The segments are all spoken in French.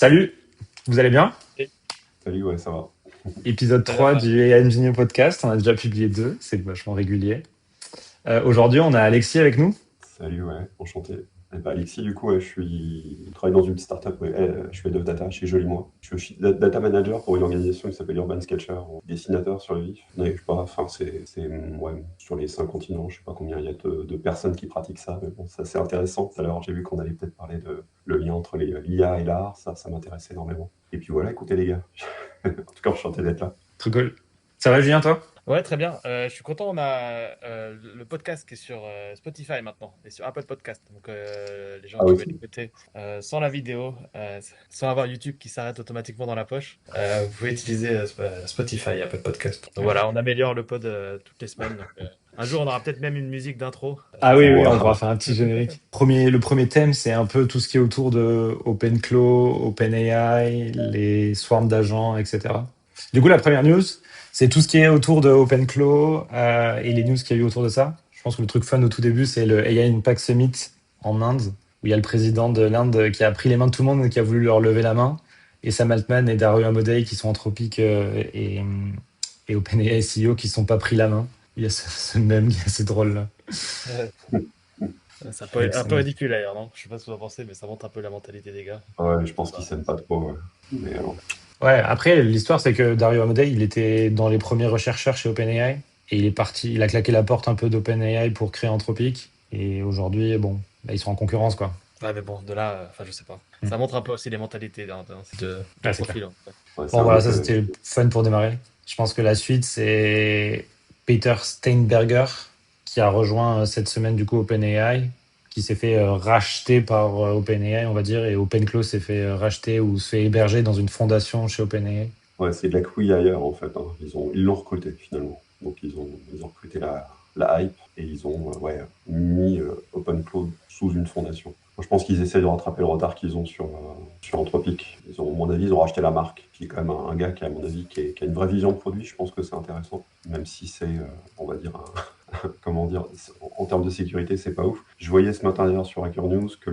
Salut, vous allez bien? Et Salut, ouais, ça va. Épisode ça va, 3 ça. du AI Engineer Podcast, on a déjà publié deux, c'est vachement régulier. Aujourd'hui, on a Alexis avec nous. Salut, ouais, enchanté. Alexis, du coup, ouais, je travaille dans une startup, ouais, je fais de data chez Joli Moi. Je suis data manager pour une organisation qui s'appelle Urban Sketcher, dessinateur sur le vif. Je sais pas, enfin, ouais, sur les 5 continents, je sais pas combien il y a de personnes qui pratiquent ça, mais bon, ça c'est intéressant. Tout à l'heure, j'ai vu qu'on allait peut-être parler de le lien entre l'IA et l'art, ça m'intéresse énormément. Et puis voilà, écoutez les gars, en tout cas, enchanté d'être là. Trop cool. Ça va, Julien, toi? Ouais, très bien. Je suis content. On a le podcast qui est sur Spotify maintenant et sur Apple Podcast. Donc, les gens Ah qui oui, veulent écouter sans la vidéo, sans avoir YouTube qui s'arrête automatiquement dans la poche, vous pouvez utiliser Spotify et Apple Podcast. Donc voilà, on améliore le pod toutes les semaines. Donc, un jour, on aura peut-être même une musique d'intro. Ah oui, oui, on pourra wow. faire un petit générique. Le premier thème, c'est un peu tout ce qui est autour de OpenClaw, OpenAI, les swarms d'agents, etc. Du coup, la première news, c'est tout ce qui est autour de OpenClaw et les news qu'il y a eu autour de ça. Je pense que le truc fun au tout début, c'est le AI Impact Summit en Inde, où il y a le président de l'Inde qui a pris les mains de tout le monde et qui a voulu leur lever la main. Et Sam Altman et Dario Amodei qui sont Anthropic et OpenAI CEO qui ne sont pas pris la main. Il y a ce mème qui est assez drôle là. Euh, C'est Avec un peu Sam. ridicule d'ailleurs, non? Je sais pas ce que vous en pensez, mais ça montre un peu la mentalité des gars. Ouais, je pense qu'ils Bah, s'aiment pas trop, ouais. Mais Ouais, après, l'histoire, c'est que Dario Amodei, il était dans les premiers rechercheurs chez OpenAI. Et il est parti, il a claqué la porte un peu d'OpenAI pour créer Anthropic. Et aujourd'hui, bon, là, ils sont en concurrence, quoi. ouais, mais bon, de là, enfin, je sais pas. Hmm. Ça montre un peu aussi les mentalités dans ces deux Ouais, c'est clair. profils, en fait. ouais, c'est Bon, un voilà, groupe. ça, c'était fun pour démarrer. Je pense que la suite, c'est Peter Steinberger, qui a rejoint cette semaine, du coup, OpenAI, qui s'est fait racheter par OpenAI, on va dire. Et OpenClaw s'est fait racheter ou se fait héberger dans une fondation chez OpenAI. Ouais, c'est de la couille ailleurs en fait, hein. Ils l'ont recruté finalement. Donc ils ont recruté la hype et ils ont ouais, mis OpenCloud sous une fondation. Moi, je pense qu'ils essaient de rattraper le retard qu'ils ont sur Anthropic. À mon avis, ils ont racheté la marque, qui est quand même un gars qui, à mon avis, qui a une vraie vision de produit. Je pense que c'est intéressant, même si c'est, on va dire, comment dire, en termes de sécurité, c'est pas ouf. Je voyais ce matin d'ailleurs sur Hacker News que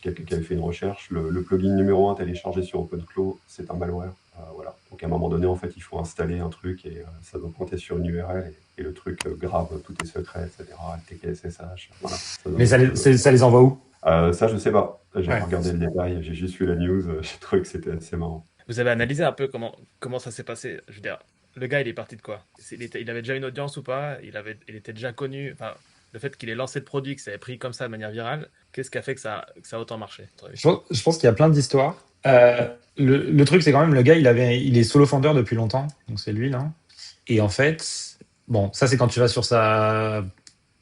quelqu'un qui avait fait une recherche, le plugin numéro 1 téléchargé sur OpenClaw, c'est un malware. Voilà. Donc à un moment donné, en fait, il faut installer un truc et ça doit pointer sur une URL et le truc grave tous tes secrets, etc. LTK-SSH. Voilà. Ça Mais donne un peu. ça les envoie où? Ça, je sais pas. J'ai pas Ouais. regardé le détail. J'ai juste vu la news. J'ai trouvé que c'était assez marrant. Vous avez analysé un peu comment ça s'est passé? Je veux dire, le gars, il est parti de quoi? Il avait déjà une audience ou pas? Il était déjà connu? Enfin, le fait qu'il ait lancé le produit, que ça ait pris comme ça de manière virale, qu'est-ce qui a fait que ça a autant marché, à votre avis? Je pense qu'il y a plein d'histoires. Le truc, c'est quand même le gars, il est solo founder depuis longtemps, donc c'est lui là. Et en fait, bon, ça c'est quand tu vas sur sa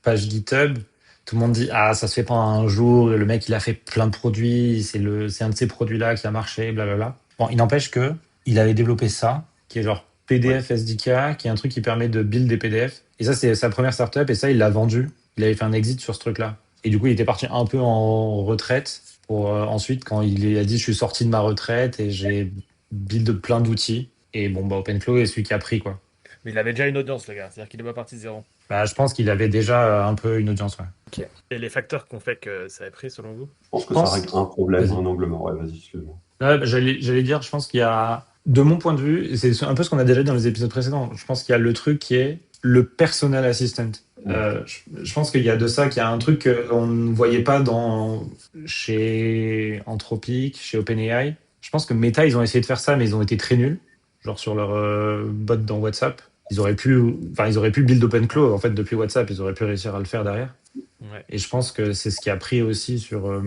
page GitHub, tout le monde dit ah ça se fait pas en un jour. Le mec il a fait plein de produits, c'est un de ces produits là qui a marché, blablabla. Bon, il n'empêche que il avait développé ça, qui est genre Ouais. PDF SDK, qui est un truc qui permet de build des PDF. Et ça c'est sa première startup et ça il l'a vendu. Il avait fait un exit sur ce truc-là. Et du coup il était parti un peu en retraite pour ensuite quand il a dit je suis sorti de ma retraite et j'ai build plein d'outils. Et bon bah OpenClaw est celui qui a pris quoi. Mais il avait déjà une audience, le gars. C'est-à-dire qu'il est pas parti de zéro. Bah, je pense qu'il avait déjà un peu une audience, ouais. Ok. Et les facteurs qui ont fait que ça ait pris, selon vous? Je pense Je que ça pense. règle un problème, Vas-y. un angle mort. Ouais, vas-y, excuse-moi. Ouais, bah, j'allais dire, je pense qu'il y a, de mon point de vue, et c'est un peu ce qu'on a déjà dit dans les épisodes précédents, je pense qu'il y a le truc qui est le personal assistant. Ouais. Je pense qu'il y a de ça, qu'il y a un truc qu'on ne voyait pas chez Anthropic, chez OpenAI. Je pense que Meta, ils ont essayé de faire ça, mais ils ont été très nuls. Genre sur leur bot dans WhatsApp. Ils auraient pu build OpenClaw, en fait, depuis WhatsApp, ils auraient pu réussir à le faire derrière. Ouais. Et je pense que c'est ce qui a pris aussi sur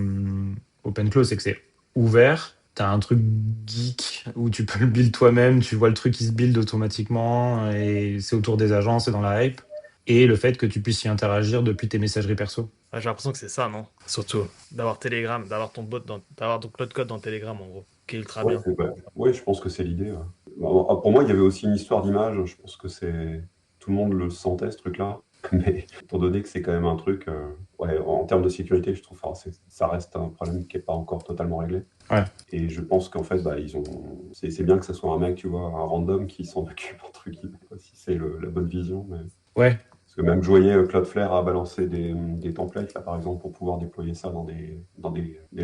OpenClaw, c'est que c'est ouvert. T'as un truc geek où tu peux le build toi-même, tu vois le truc qui se build automatiquement et c'est autour des agences et dans la hype. Et le fait que tu puisses y interagir depuis tes messageries perso. Ouais, j'ai l'impression que c'est ça, non? Surtout, d'avoir Telegram, d'avoir ton bot, d'avoir ton cloud code dans Telegram, en gros, qui est ultra Ouais, bien. ouais, je pense que c'est l'idée. Ouais. Bon, pour moi, il y avait aussi une histoire d'image. Je pense que tout le monde le sentait, ce truc-là. Mais étant donné que c'est quand même un truc, ouais, en termes de sécurité, je trouve que ça reste un problème qui n'est pas encore totalement réglé. Ouais. Et je pense qu'en fait, bah, c'est bien que ce soit un mec, tu vois, un random qui s'en occupe, entre guillemets, si c'est la bonne vision. Mais Ouais. parce que même je voyais Cloudflare a balancé des templates, là, par exemple, pour pouvoir déployer ça dans des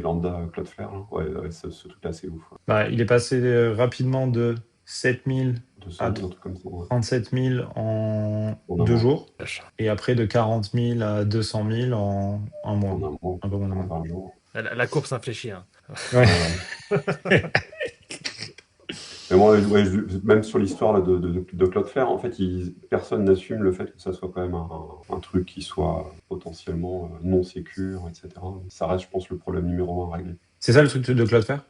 lambda Cloudflare. Là. Ouais, ce truc-là, c'est ouf. Ouais. Bah, il est passé rapidement de 7000 200 à 000, un truc comme ça. Ouais. 37 000 en En un 2 mois. jours, et après de 40 000 à 200 000 en un mois. En un mois, Un peu moins d'un mois. 20 jours. La courbe s'infléchit. Hein. Ouais. Ouais. Mais moi, ouais, même sur l'histoire là, de Cloudflare, en fait, personne n'assume le fait que ça soit quand même un truc qui soit potentiellement non sécure, etc. Ça reste, je pense, le problème numéro 1 à régler. C'est ça le truc de Cloudflare?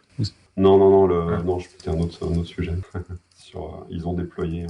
Non, Ah. non, c'était un autre sujet. Ils ont déployé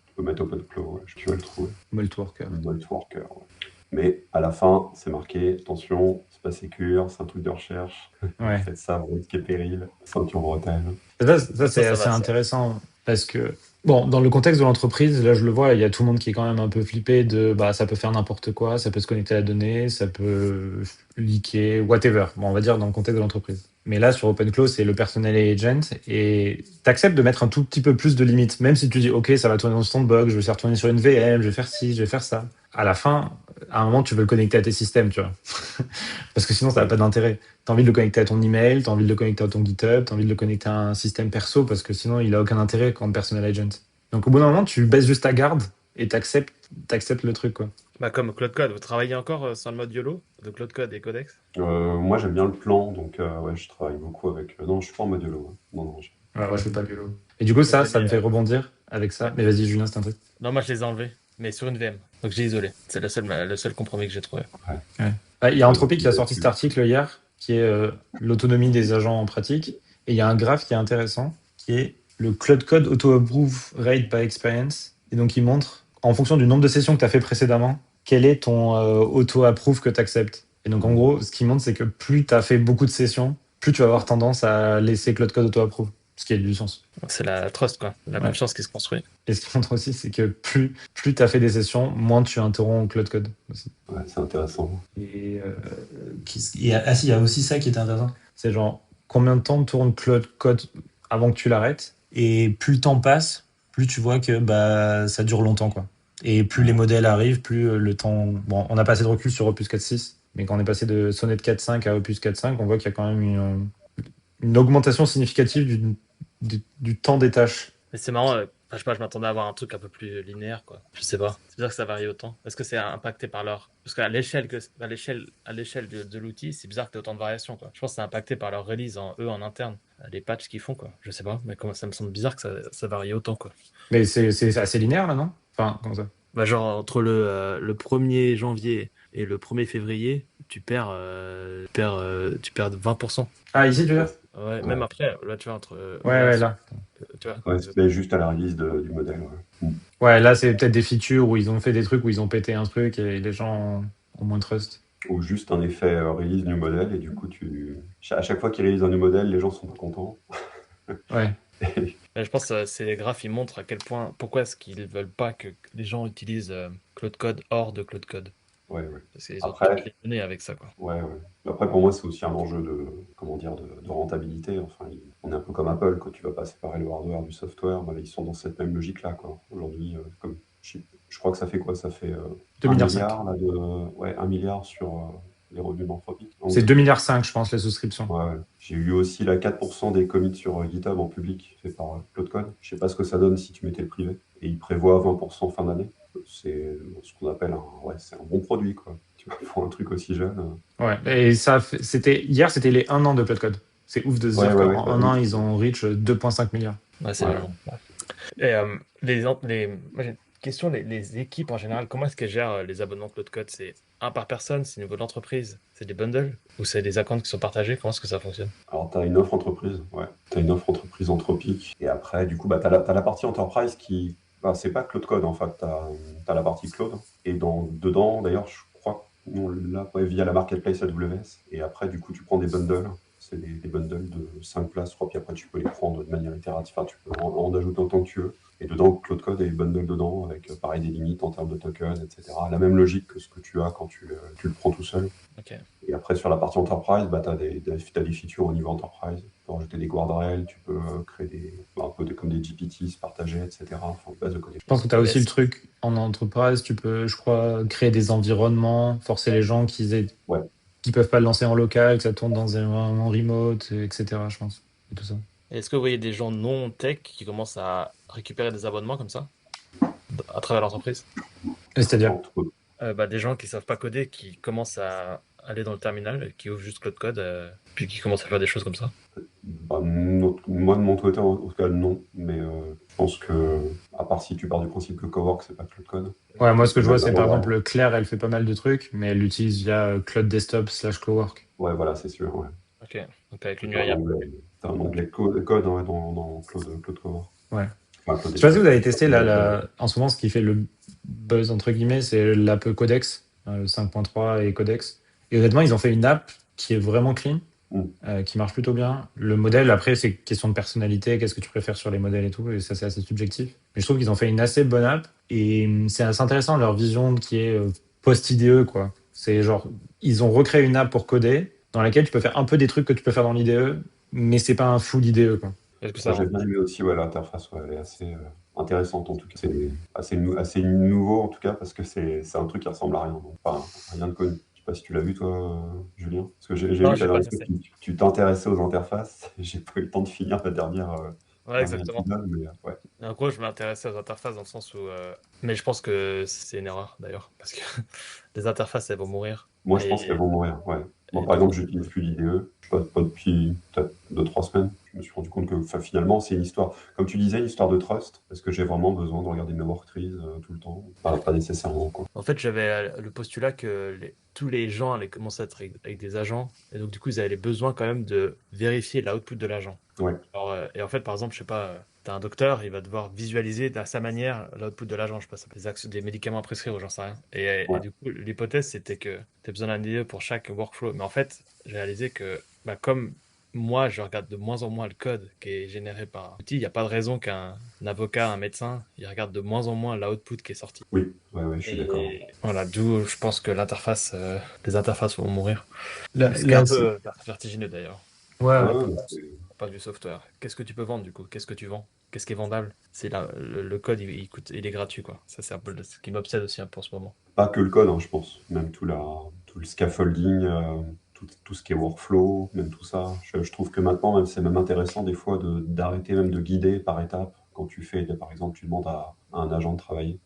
tu peux mettre OpenClaw, ouais, tu vas le trouver. Moltworker. Moltworker, ouais. Mais à la fin, c'est marqué, attention, c'est pas sécure, c'est un truc de recherche. Ouais. Faites ça, vous risquez péril. Ceinture bretelle. Ça c'est assez intéressant parce que, bon, dans le contexte de l'entreprise, là je le vois, il y a tout le monde qui est quand même un peu flippé de bah ça peut faire n'importe quoi, ça peut se connecter à la donnée, ça peut leaker, whatever. Bon, on va dire dans le contexte de l'entreprise. Mais là, sur OpenClaw, c'est le personnel agent et t'acceptes de mettre un tout petit peu plus de limites, même si tu dis, OK, ça va tourner dans le sandbox, je vais faire tourner sur une VM, je vais faire ci, je vais faire ça. À la fin, à un moment, tu veux le connecter à tes systèmes, tu vois. Parce que sinon, ça n'a pas d'intérêt. T'as envie de le connecter à ton email, t'as envie de le connecter à ton GitHub, t'as envie de le connecter à un système perso, parce que sinon, il a aucun intérêt quand personnel agent. Donc, au bout d'un moment, tu baisses juste ta garde et t'acceptes le truc, quoi. Bah, comme Claude Code, vous travaillez encore sur le mode YOLO de Claude Code et Codex? Moi, j'aime bien le plan, donc ouais, je travaille beaucoup avec. Non, je suis pas en mode YOLO. Hein. Non, Ouais, je fais pas le vélo. Et du coup, ça me fait rebondir avec ça. Mais vas-y, Julien, c'est un truc. Non, moi je les ai enlevés, mais sur une VM. Donc j'ai isolé. C'est le seul compromis que j'ai trouvé. Ouais. Il y a Anthropic qui a sorti cet article hier, qui est l'autonomie des agents en pratique. Et il y a un graphe qui est intéressant, qui est le Cloud Code Auto-Approve Rate by Experience. Et donc, il montre, en fonction du nombre de sessions que tu as fait précédemment, quel est ton auto-approve que tu acceptes. Et donc, en gros, ce qu'il montre, c'est que plus tu as fait beaucoup de sessions, plus tu vas avoir tendance à laisser Cloud Code Auto-Approve. Ce qui a du sens. C'est la trust, quoi. La confiance qui se construit. Et ce qui montre aussi, c'est que plus tu as fait des sessions, moins tu interromps Cloud Code aussi. Ouais, c'est intéressant. Et il y a aussi ça qui est intéressant. C'est genre, combien de temps tourne Cloud Code avant que tu l'arrêtes? Et plus le temps passe, plus tu vois que bah, ça dure longtemps, quoi. Et plus les modèles arrivent, plus le temps... Bon, on a passé de recul sur Opus 4.6, mais quand on est passé de Sonnet 4.5 à Opus 4.5, on voit qu'il y a quand même une augmentation significative du temps des tâches. Mais c'est marrant, je sais pas, je m'attendais à avoir un truc un peu plus linéaire, quoi. Je sais pas. C'est bizarre que ça varie autant. Est-ce que c'est impacté par leur... Parce qu'à l'échelle de l'outil, c'est bizarre que tu aies autant de variations, quoi. Je pense que c'est impacté par leur release en interne, les patchs qu'ils font, quoi. Je sais pas, mais ça me semble bizarre que ça varie autant, quoi. Mais c'est assez linéaire, là, non? Enfin, comment ça? Bah, genre, entre le 1er janvier et le 1er février, tu perds 20%. Ah, ici, tu veux dire? Ouais, même après, là, tu vois, entre... Ouais, là. Tu vois, c'est juste à la release du modèle. Ouais. Ouais, là, c'est peut-être des features où ils ont fait des trucs où ils ont pété un truc et les gens ont moins de trust. Ou juste un effet release du modèle, et du coup, à chaque fois qu'ils release un new modèle, les gens sont pas contents. Ouais. Je pense que ces graphes, ils montrent à quel point, pourquoi est-ce qu'ils veulent pas que les gens utilisent Cloud Code hors de Cloud Code. Ouais. Parce qu'ils ont toutes les données avec ça, quoi. Ouais. Après, pour moi, c'est aussi un enjeu de rentabilité. Enfin, on est un peu comme Apple, quand tu vas pas séparer le hardware du software. Bah, ils sont dans cette même logique-là, quoi. Aujourd'hui, comme je crois que ça fait quoi? Ça fait 2,5 milliard, là, 1 milliard sur les revenus d'Anthropic. C'est 2,5 milliards, je pense, les souscriptions. Ouais. J'ai eu aussi 4% des commits sur GitHub en public, fait par Cloud Code. Je sais pas ce que ça donne si tu mettais le privé. Et il prévoit 20% fin d'année. C'est ce qu'on appelle c'est un bon produit, quoi. Tu vois, pour un truc aussi jeune. Ouais, et ça, hier, c'était les 1 an de Cloud Code. C'est ouf de se dire qu'en un an, ils ont reach 2,5 milliards. Ouais, c'est long. Et moi, j'ai une question, les équipes en général, comment est-ce qu'elles gèrent les abonnements Cloud Code? C'est un par personne, c'est au niveau de l'entreprise, c'est des bundles ou c'est des accounts qui sont partagés? Comment est-ce que ça fonctionne? Alors, tu as une offre entreprise, Tu as une offre entreprise Anthropic. Et après, du coup, tu as la partie enterprise qui... c'est pas Cloud Code, en fait. Tu as la partie cloud. Et dedans, d'ailleurs, je crois, via la marketplace AWS. Et après, du coup, tu prends des bundles C'est des bundles de 5 places, je crois, puis après tu peux les prendre de manière itérative, enfin tu peux en ajouter autant que tu veux. Et dedans, Cloud Code a des bundles dedans, avec pareil des limites en termes de tokens, etc. La même logique que ce que tu as quand tu le prends tout seul. Ok. Et après, sur la partie Enterprise, bah, tu as des features au niveau Enterprise. Tu peux rajouter des guardrails, tu peux créer un peu comme des GPTs partagés, etc. Enfin, une base de Je connexion. pense que tu as aussi le truc en entreprise, tu peux, je crois, créer des environnements, forcer les gens Ouais. qui peuvent pas le lancer en local, que ça tourne dans un environnement remote, etc. Je pense. Et tout ça. Est-ce que vous voyez des gens non tech qui commencent à récupérer des abonnements comme ça à travers l'entreprise? Et c'est-à-dire, Entre- Des gens qui savent pas coder, qui commencent à aller dans le terminal, qui ouvrent juste Cloud Code, puis qui commencent à faire des choses comme ça. Bah, moi, de mon côté, en tout cas, non. Mais je pense que, à part si tu pars du principe que Cowork, c'est pas Cloud Code. ouais, moi ce que je vois, c'est par Ouais. exemple Claire, elle fait pas mal de trucs, mais elle l'utilise via Cloud Desktop / Cowork. Ouais, voilà, c'est sûr. Ouais. Ok. Donc avec une T'as un UI. onglet, t'as un onglet code ouais, dans Cloud Cowork. Ouais. Enfin, Cloud Je sais pas si vous avez Desktop. testé en ce moment, ce qui fait le buzz entre guillemets, c'est l'app Codex, le 5.3 et Codex. Et honnêtement, ils ont fait une app qui est vraiment clean, qui marche plutôt bien. Le modèle, après, c'est question de personnalité, qu'est-ce que tu préfères sur les modèles et tout, et ça c'est assez subjectif. Mais je trouve qu'ils ont fait une assez bonne app, et c'est assez intéressant leur vision qui est post-IDE, quoi. C'est genre, ils ont recréé une app pour coder, dans laquelle tu peux faire un peu des trucs que tu peux faire dans l'IDE, mais c'est pas un full IDE, quoi. Est-ce que Moi, ça j'ai bien aimé aussi l'interface, ouais, elle est assez intéressante en tout cas. C'est assez nouveau en tout cas parce que c'est un truc qui ressemble à rien. Donc, enfin, rien de connu. Je sais pas si tu l'as vu toi, Julien. Parce que j'ai Non, vu que j'ai la pas dernière fois testé. tu t'intéressais aux interfaces. J'ai pas eu le temps de finir la Ouais, dernière exactement. épisode, mais ouais. En gros, je m'intéressais aux interfaces dans le sens où. Mais je pense que c'est une erreur d'ailleurs, parce que les interfaces, elles vont mourir. Moi, je pense qu'elles Et, vont mourir. Ouais. Moi, et par du coup, exemple, j'utilise plus l'IDE. Je sais pas depuis peut-être 2-3 semaines. Je me suis rendu compte que enfin, finalement, c'est une histoire, comme tu disais, une histoire de trust. Est-ce que j'ai vraiment besoin de regarder mes worktrees tout le temps? Pas nécessairement, quoi. en fait, j'avais le postulat que tous les gens allaient commencer à être avec des agents, et donc du coup, ils avaient besoin quand même de vérifier l'output de l'agent. Ouais. Alors, et en fait, par exemple, je sais pas, t'as un docteur, il va devoir visualiser à sa manière l'output de l'agent, je sais pas, ça peut être des médicaments à prescrire ou j'en sais rien. Et Ouais. du coup, l'hypothèse, c'était que tu as besoin d'un IDE pour chaque workflow. Mais en fait, j'ai réalisé que, comme moi, je regarde de moins en moins le code qui est généré par l'outil, il n'y a pas de raison qu'un avocat, un médecin, il regarde de moins en moins l'output qui est sorti. Oui, ouais, je suis d'accord. Et voilà, d'où je pense que les interfaces vont mourir. Là, Ce qui est un c'est- peu vertigineux d'ailleurs. ouais, Ouais, ouais. ouais, Pas du software. Qu'est-ce que tu peux vendre du coup? Qu'est-ce que tu vends? Qu'est-ce qui est vendable? C'est là, le code, il est gratuit quoi. Ça, c'est un peu ce qui m'obsède aussi un peu en ce moment. pas que le code, hein, je pense. Même tout le scaffolding, tout ce qui est workflow, même tout ça. Je trouve que maintenant, même, c'est même intéressant des fois d'arrêter même de guider par étapes. Quand tu fais, par exemple, tu demandes à un agent de travailler.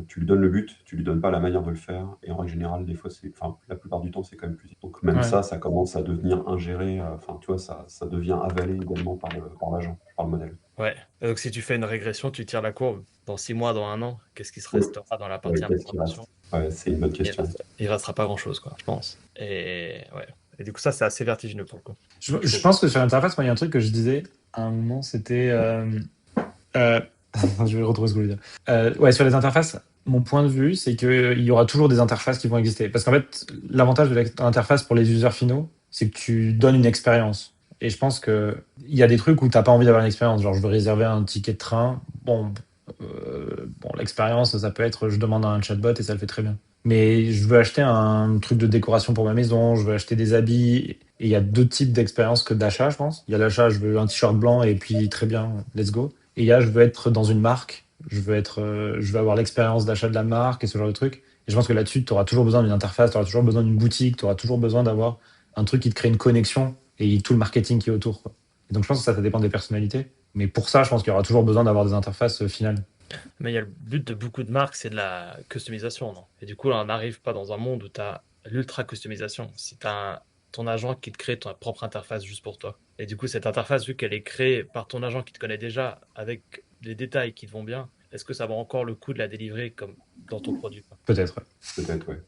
Tu lui donnes le but, tu lui donnes pas la manière de le faire, et en règle générale, des fois, enfin, la plupart du temps, c'est quand même plus. Donc même Ouais. ça commence à devenir ingéré. Enfin, tu vois, ça devient avalé également par l'agent, par le modèle. Ouais. Et donc si tu fais une régression, tu tires la courbe. Dans 6 mois, dans un an, qu'est-ce qui se Ouais. restera dans la Ouais, partie qu'est-ce qui reste? implémentation? Ouais, c'est une bonne question. Il restera pas grand-chose quoi, je pense. Et ouais. Et du coup, ça, c'est assez vertigineux pour le coup. Je pense que sur l'interface, moi, il y a un truc que je disais à un moment, c'était. Euh, je vais retrouver ce que je voulais dire. Ouais, sur les interfaces, mon point de vue, c'est qu'il y aura toujours des interfaces qui vont exister. Parce qu'en fait, l'avantage de l'interface pour les users finaux, c'est que tu donnes une expérience. Et je pense qu'il y a des trucs où tu n'as pas envie d'avoir une expérience. Genre, je veux réserver un ticket de train. Bon, l'expérience, ça peut être je demande à un chatbot et ça le fait très bien. Mais je veux acheter un truc de décoration pour ma maison, je veux acheter des habits. Et il y a deux types d'expériences que d'achat, je pense. Il y a l'achat, je veux un t-shirt blanc et puis très bien, let's go. Et il y a, je veux être dans une marque, je veux avoir l'expérience d'achat de la marque et ce genre de truc. Et je pense que là-dessus, tu auras toujours besoin d'une interface, tu auras toujours besoin d'une boutique, tu auras toujours besoin d'avoir un truc qui te crée une connexion et tout le marketing qui est autour, quoi. Et donc je pense que ça dépend des personnalités. Mais pour ça, je pense qu'il y aura toujours besoin d'avoir des interfaces finales. Mais il y a le but de beaucoup de marques, c'est de la customisation, non? Et du coup, là, on n'arrive pas dans un monde où tu as l'ultra customisation. Si tu as ton agent qui te crée ta propre interface juste pour toi. Et du coup, cette interface, vu qu'elle est créée par ton agent qui te connaît déjà, avec des détails qui te vont bien, est-ce que ça vaut encore le coup de la délivrer comme dans ton produit, quoi? Peut-être. Peut-être, ouais.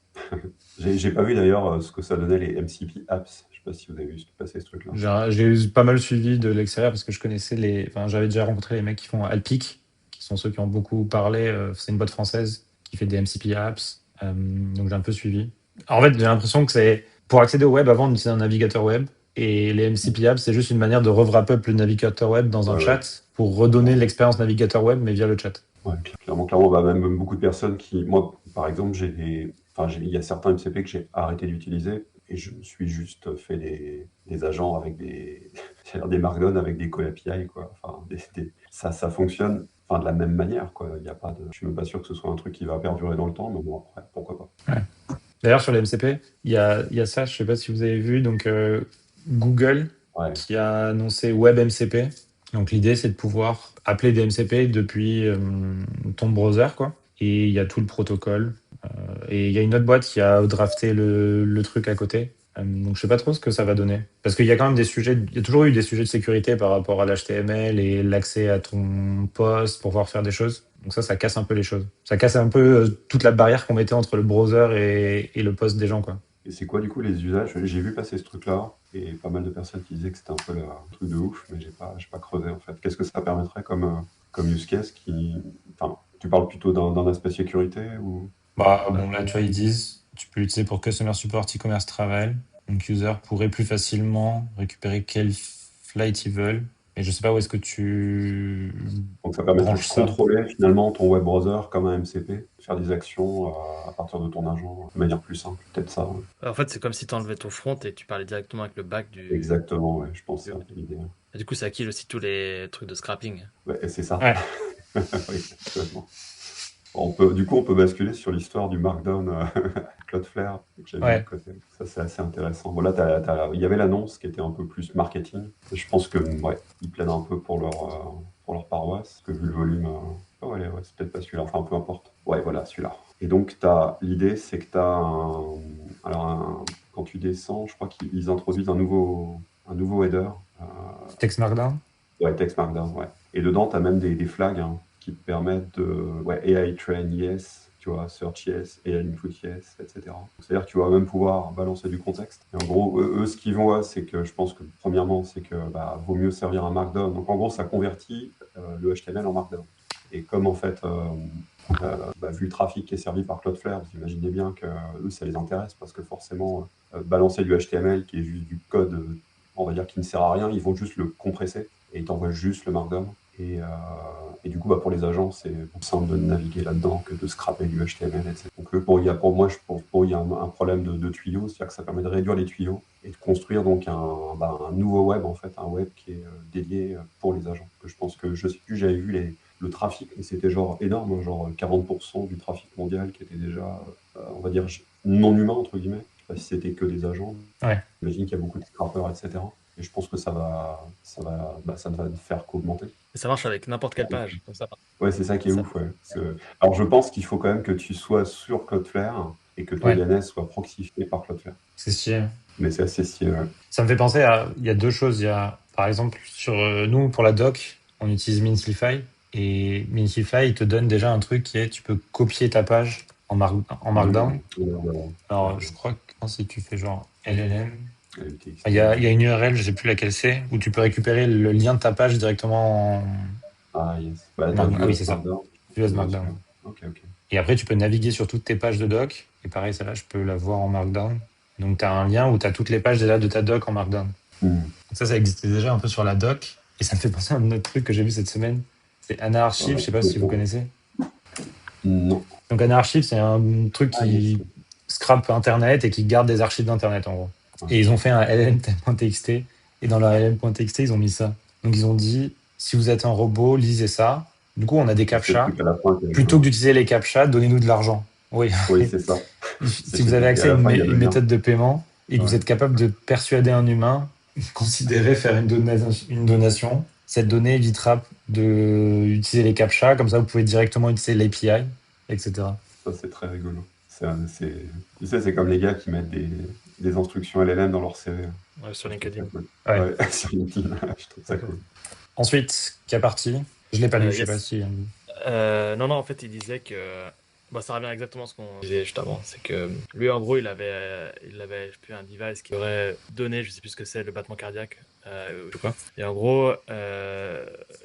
J'ai pas vu d'ailleurs ce que ça donnait les MCP apps. Je sais pas si vous avez vu passer ce truc-là. J'ai eu pas mal suivi de l'extérieur parce que je connaissais enfin, j'avais déjà rencontré les mecs qui font Alpic, qui sont ceux qui ont beaucoup parlé. C'est une boîte française qui fait des MCP apps. Donc j'ai un peu suivi. En fait, j'ai l'impression que c'est pour accéder au web, avant on utilisait un navigateur web Et les MCP apps, c'est juste une manière de re-wrap up le navigateur web dans un Ouais, chat pour redonner l'expérience navigateur web, mais via le chat. ouais, clairement, bah, même beaucoup de personnes qui, moi, par exemple, il y a certains MCP que j'ai arrêté d'utiliser et je me suis juste fait des agents avec j'allais dire des markdown avec des call API, quoi. Enfin, ça fonctionne, enfin, de la même manière, quoi. Il y a pas de, je suis même pas sûr que ce soit un truc qui va perdurer dans le temps, mais bon, après, pourquoi pas. Ouais. D'ailleurs, sur les MCP, il y a ça, je sais pas si vous avez vu, donc Google Ouais, qui a annoncé WebMCP. Donc l'idée, c'est de pouvoir appeler des MCP depuis ton browser, quoi. Et il y a tout le protocole. Et il y a une autre boîte qui a drafté le truc à côté. Donc je sais pas trop ce que ça va donner. Parce qu'il y a quand même des sujets, il y a toujours eu des sujets de sécurité par rapport à l'HTML et l'accès à ton poste pour pouvoir faire des choses. Donc ça casse un peu les choses. Ça casse un peu toute la barrière qu'on mettait entre le browser et le poste des gens, quoi. et c'est quoi, du coup, les usages? J'ai vu passer ce truc-là et pas mal de personnes qui disaient que c'était un peu le truc de ouf, mais j'ai pas creusé, en fait. Qu'est-ce que ça permettrait comme use case enfin, tu parles plutôt d'un aspect sécurité ou? Bah bon, là, tu vois, ils disent, tu peux l'utiliser pour Customer Support, e-commerce, travel. Donc, user pourrait plus facilement récupérer quel flight ils veulent. Et je sais pas où est-ce que tu Donc ça permettrait de branches ça. contrôler finalement ton web browser comme un MCP, faire des actions à partir de ton agent de manière plus simple, peut-être ça. Ouais. En fait, c'est comme si tu enlevais ton front et tu parlais directement avec le back du. Exactement, ouais, je pense que c'est l'idée. Et du coup, ça kill aussi tous les trucs de scrapping. Ouais, et c'est ça. Ouais. Oui, complètement. Du coup, on peut basculer sur l'histoire du Markdown Cloudflare que j'ai vu de Ouais. côté. Ça, c'est assez intéressant. Bon, là, il y avait l'annonce qui était un peu plus marketing. Je pense que, ouais, ils plaident un peu pour leur paroisse, que vu le volume. Oh, ouais, c'est peut-être pas celui-là. Enfin, peu importe. Ouais, voilà, celui-là. Et donc, l'idée, c'est que tu as quand tu descends, je crois qu'ils introduisent un nouveau header. euh, Text Markdown. Ouais, Text Markdown, ouais. Et dedans, tu as même des flags hein, qui te permettent de. Ouais, AI Train Yes, tu vois, Search Yes, AI Input Yes, etc. C'est-à-dire que tu vas même pouvoir balancer du contexte. Et en gros, eux ce qu'ils voient, c'est que je pense que, premièrement, c'est que bah, vaut mieux servir un Markdown. Donc en gros, ça convertit le HTML en Markdown. Et comme en fait, bah, vu le trafic qui est servi par Cloudflare, vous imaginez bien que eux, ça les intéresse parce que forcément, balancer du HTML qui est juste du code, on va dire, qui ne sert à rien, ils vont juste le compresser et ils t'envoient juste le Markdown. Et du coup, bah, pour les agents, c'est plus simple de naviguer là-dedans que de scraper du HTML, etc. Donc, il y a pour moi, il y a un problème de tuyaux, c'est-à-dire que ça permet de réduire les tuyaux et de construire donc un nouveau web, en fait, un web qui est dédié pour les agents. Je pense que, je sais plus, j'avais vu le trafic, et c'était genre énorme, hein, genre 40% du trafic mondial qui était déjà, on va dire, non humain, entre guillemets. Je sais pas si c'était que des agents. Ouais. J'imagine qu'il y a beaucoup de scrappers, etc. Et je pense que ça ne va faire qu'augmenter. Et ça marche avec n'importe quelle page. Comme ça. Ouais, c'est ça qui est Ça- ouf, ouais. Alors, je pense qu'il faut quand même que tu sois sur Cloudflare et que ton Ouais. DNS soit proxifié par Cloudflare. C'est stylé. Mais c'est assez stylé, ouais. Ça me fait penser à, il y a deux choses. Il y a, par exemple, sur nous, pour la doc, on utilise Mintify. Et Mintify, il te donne déjà un truc qui est, tu peux copier ta page en Markdown. Alors, je crois que si tu fais genre LLM, il y a une URL, je sais plus laquelle c'est, où tu peux récupérer le lien de ta page directement en Ah, yes. Bah, attends, Ah oui, c'est ça. Markdown. US Markdown. Ok. Et après, tu peux naviguer sur toutes tes pages de doc. Et pareil, celle-là, je peux la voir en Markdown. Donc, tu as un lien où tu as toutes les pages déjà de ta doc en Markdown. Hmm. Donc ça existait déjà un peu sur la doc. Et ça me fait penser à un autre truc que j'ai vu cette semaine. C'est Anna Archive, je sais pas si vous connaissez. Non. Donc Anna Archive, c'est un truc qui scrape Internet et qui garde des archives d'Internet, en gros. Et ils ont fait un llm.txt. Et dans leur llm.txt, ils ont mis ça. Donc ils ont dit, si vous êtes un robot, lisez ça. Du coup, on a des captchas. Plutôt que d'utiliser les captchas, donnez-nous de l'argent. Oui, Oui, c'est ça. Si vous avez accès à une méthode de paiement et que vous êtes capable de persuader un humain, considérez faire une donation. Cette donnée évitera d'utiliser les captchas. Comme ça, vous pouvez directement utiliser l'API, etc. Ça, c'est très rigolo. Tu sais, c'est comme les gars qui mettent des instructions LLM dans leur CV. Ouais, sur LinkedIn. Ouais, sur LinkedIn. Je trouve ça cool. Ensuite, cas parti. Je l'ai pas lu, je sais pas si. Non, en fait, il disait que. Bah, ça revient exactement à ce qu'on disait juste avant. C'est que lui, en gros, il avait je sais plus, un device qui aurait donné, je sais plus ce que c'est, le battement cardiaque. Ou quoi. Et en gros,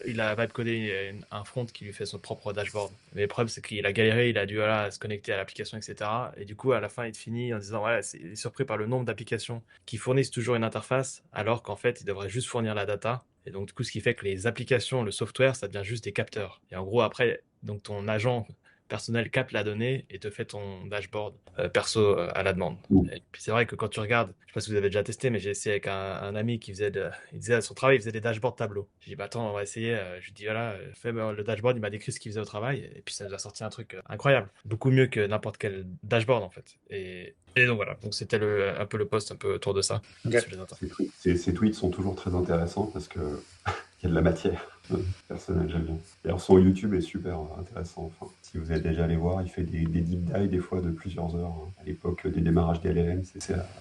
il a vibe codé un front qui lui fait son propre dashboard. Mais le problème, c'est qu'il a galéré, il a dû se connecter à l'application, etc. Et du coup, à la fin, il finit en disant, voilà, il est surpris par le nombre d'applications qui fournissent toujours une interface, alors qu'en fait, il devrait juste fournir la data. Et donc, du coup, ce qui fait que les applications, le software, ça devient juste des capteurs. Et en gros, après, donc ton agent personnel capte la donnée et te fait ton dashboard perso à la demande. Et puis c'est vrai que quand tu regardes, je sais pas si vous avez déjà testé, mais j'ai essayé avec un ami qui il disait à son travail, il faisait des dashboards tableaux. J'ai dit, bah attends, on va essayer. Je lui dis, voilà, fais le dashboard, il m'a décrit ce qu'il faisait au travail, et puis ça nous a sorti un truc incroyable. Beaucoup mieux que n'importe quel dashboard, en fait. Et donc voilà, donc c'était un peu le post, un peu autour de ça. Ok. Sur les data. Ces tweets sont toujours très intéressants parce que il y a de la matière. Personnel, j'aime bien. D'ailleurs, son YouTube est super intéressant. Enfin, si vous êtes déjà allé voir, il fait des deep dives des fois de plusieurs heures. À l'époque des démarrages des LLM,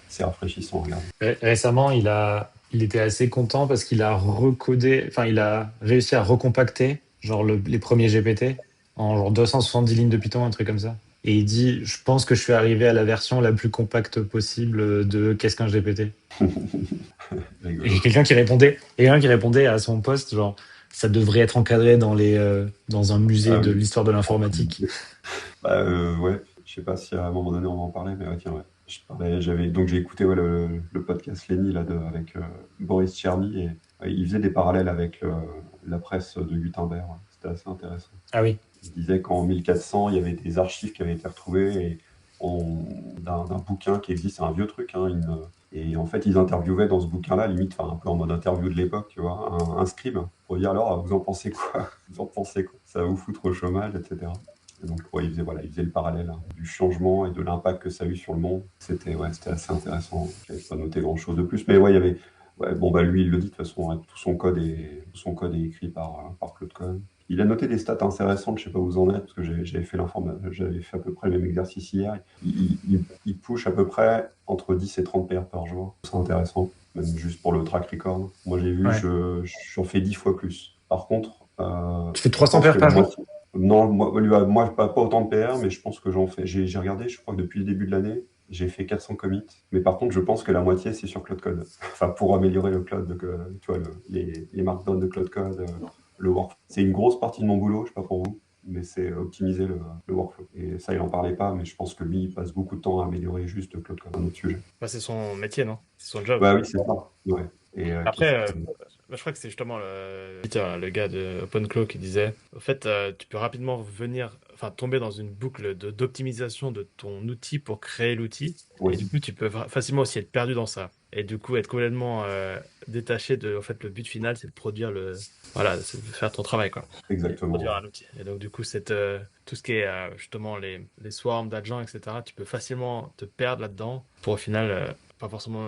c'est rafraîchissant à regarder. Récemment, il était assez content parce qu'il a recodé, enfin, il a réussi à recompacter genre les premiers GPT en genre 270 lignes de Python, un truc comme ça. Et il dit, je pense que je suis arrivé à la version la plus compacte possible de qu'est-ce qu'un GPT. Rigolo. Et quelqu'un qui répondait à son poste, genre, ça devrait être encadré dans un musée Ah de oui. l'histoire de l'informatique. Bah, ouais, je sais pas si à un moment donné on va en parler, mais ouais, tiens, ouais. Donc j'ai écouté le podcast Lenny là, avec Boris Tcherny et ouais, il faisait des parallèles avec la presse de Gutenberg. Ouais. C'était assez intéressant. Ah oui. Il disait qu'en 1400, il y avait des archives qui avaient été retrouvées d'un bouquin qui existe, c'est un vieux truc, hein, et en fait ils interviewaient dans ce bouquin-là, limite, enfin, un peu en mode interview de l'époque, tu vois, un scribe pour dire alors vous en pensez quoi? Vous en pensez quoi? Ça va vous foutre au chômage, etc. Et donc ouais, il faisait le parallèle hein, du changement et de l'impact que ça a eu sur le monde. C'était assez intéressant. J'avais pas noté grand-chose de plus, mais ouais, il y avait. Ouais, bon bah lui il le dit de toute façon, hein, tout son code est écrit par Claude Code. Il a noté des stats intéressantes, je sais pas où vous en êtes, parce que j'avais fait à peu près le même exercice hier. Il push à peu près entre 10 et 30 PR par jour. C'est intéressant, même juste pour le track record. Moi j'ai vu, Ouais. j'en fais 10 fois plus. Par contre, Tu fais je 300 pense paires que la par jour? moitié. Non, moi pas autant de PR, mais je pense que j'en fais. J'ai regardé, je crois que depuis le début de l'année, j'ai fait 400 commits. Mais par contre, je pense que la moitié, c'est sur Cloud Code. Enfin, pour améliorer le cloud, tu vois, les markdowns de Cloud Code, le workflow. C'est une grosse partie de mon boulot, je sais pas pour vous, mais c'est optimiser le workflow. Et ça, il en parlait pas, mais je pense que lui, il passe beaucoup de temps à améliorer juste Cloud Code, un autre sujet. Bah, c'est son métier, non? C'est son job. Bah oui, c'est ça. Ouais. Et Après, je crois que c'est justement le gars de OpenClaw qui disait, au fait, tu peux rapidement enfin, tomber dans une boucle d'optimisation de ton outil pour créer l'outil. Et oui, du coup, tu peux facilement aussi être perdu dans ça. Et du coup, être complètement détaché en fait, le but final, c'est de produire voilà, c'est de faire ton travail, quoi. Et de exactement. produire un outil. Et donc, du coup, tout ce qui est justement les swarms d'agents, etc., tu peux facilement te perdre là-dedans pour au final, pas forcément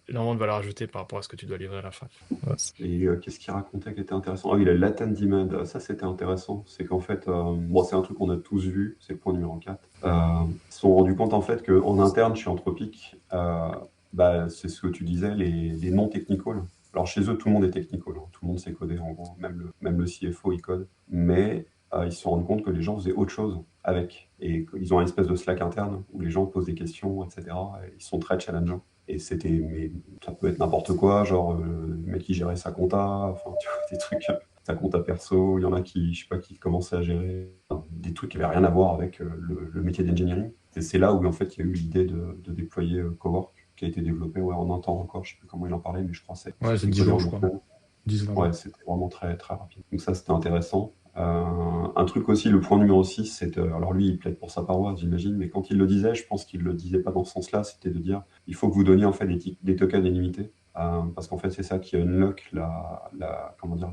énormément de valeur ajoutée par rapport à ce que tu dois livrer à la fin. Ouais. Et qu'est-ce qu'il racontait qui était intéressant? Ah oui, la latent demand, ça c'était intéressant. C'est qu'en fait, bon, c'est un truc qu'on a tous vu, c'est le point numéro 4. Ils se sont rendus compte en fait qu'en interne chez Anthropic, bah, c'est ce que tu disais, les non-technical. Alors chez eux, tout le monde est technical, hein. Tout le monde sait coder en gros, même le CFO il code. Mais ils se sont rendus compte que les gens faisaient autre chose avec. Et ils ont une espèce de Slack interne où les gens posent des questions, etc. Et ils sont très challengeants. Et mais ça peut être n'importe quoi, genre le mec qui gérait sa compta, enfin tu vois, des trucs, sa compta perso, il y en a qui, je sais pas, qui commençaient à gérer des trucs qui n'avaient rien à voir avec le métier d'engineering. Et c'est là où en fait il y a eu l'idée de déployer Cowork, qui a été développé ouais, en un temps encore, je sais plus comment il en parlait, mais je crois que Ouais, c'est 10 codé jours, en je une crois. semaine. 10 ou 20 Ouais, jours. c'était vraiment très, très rapide. Donc ça, c'était intéressant. Un truc aussi, le point numéro 6, alors lui, il plaide pour sa paroisse, j'imagine, mais quand il le disait, je pense qu'il le disait pas dans ce sens-là, c'était de dire, il faut que vous donniez en fait des tokens illimités, parce qu'en fait, c'est ça qui unlock comment dire,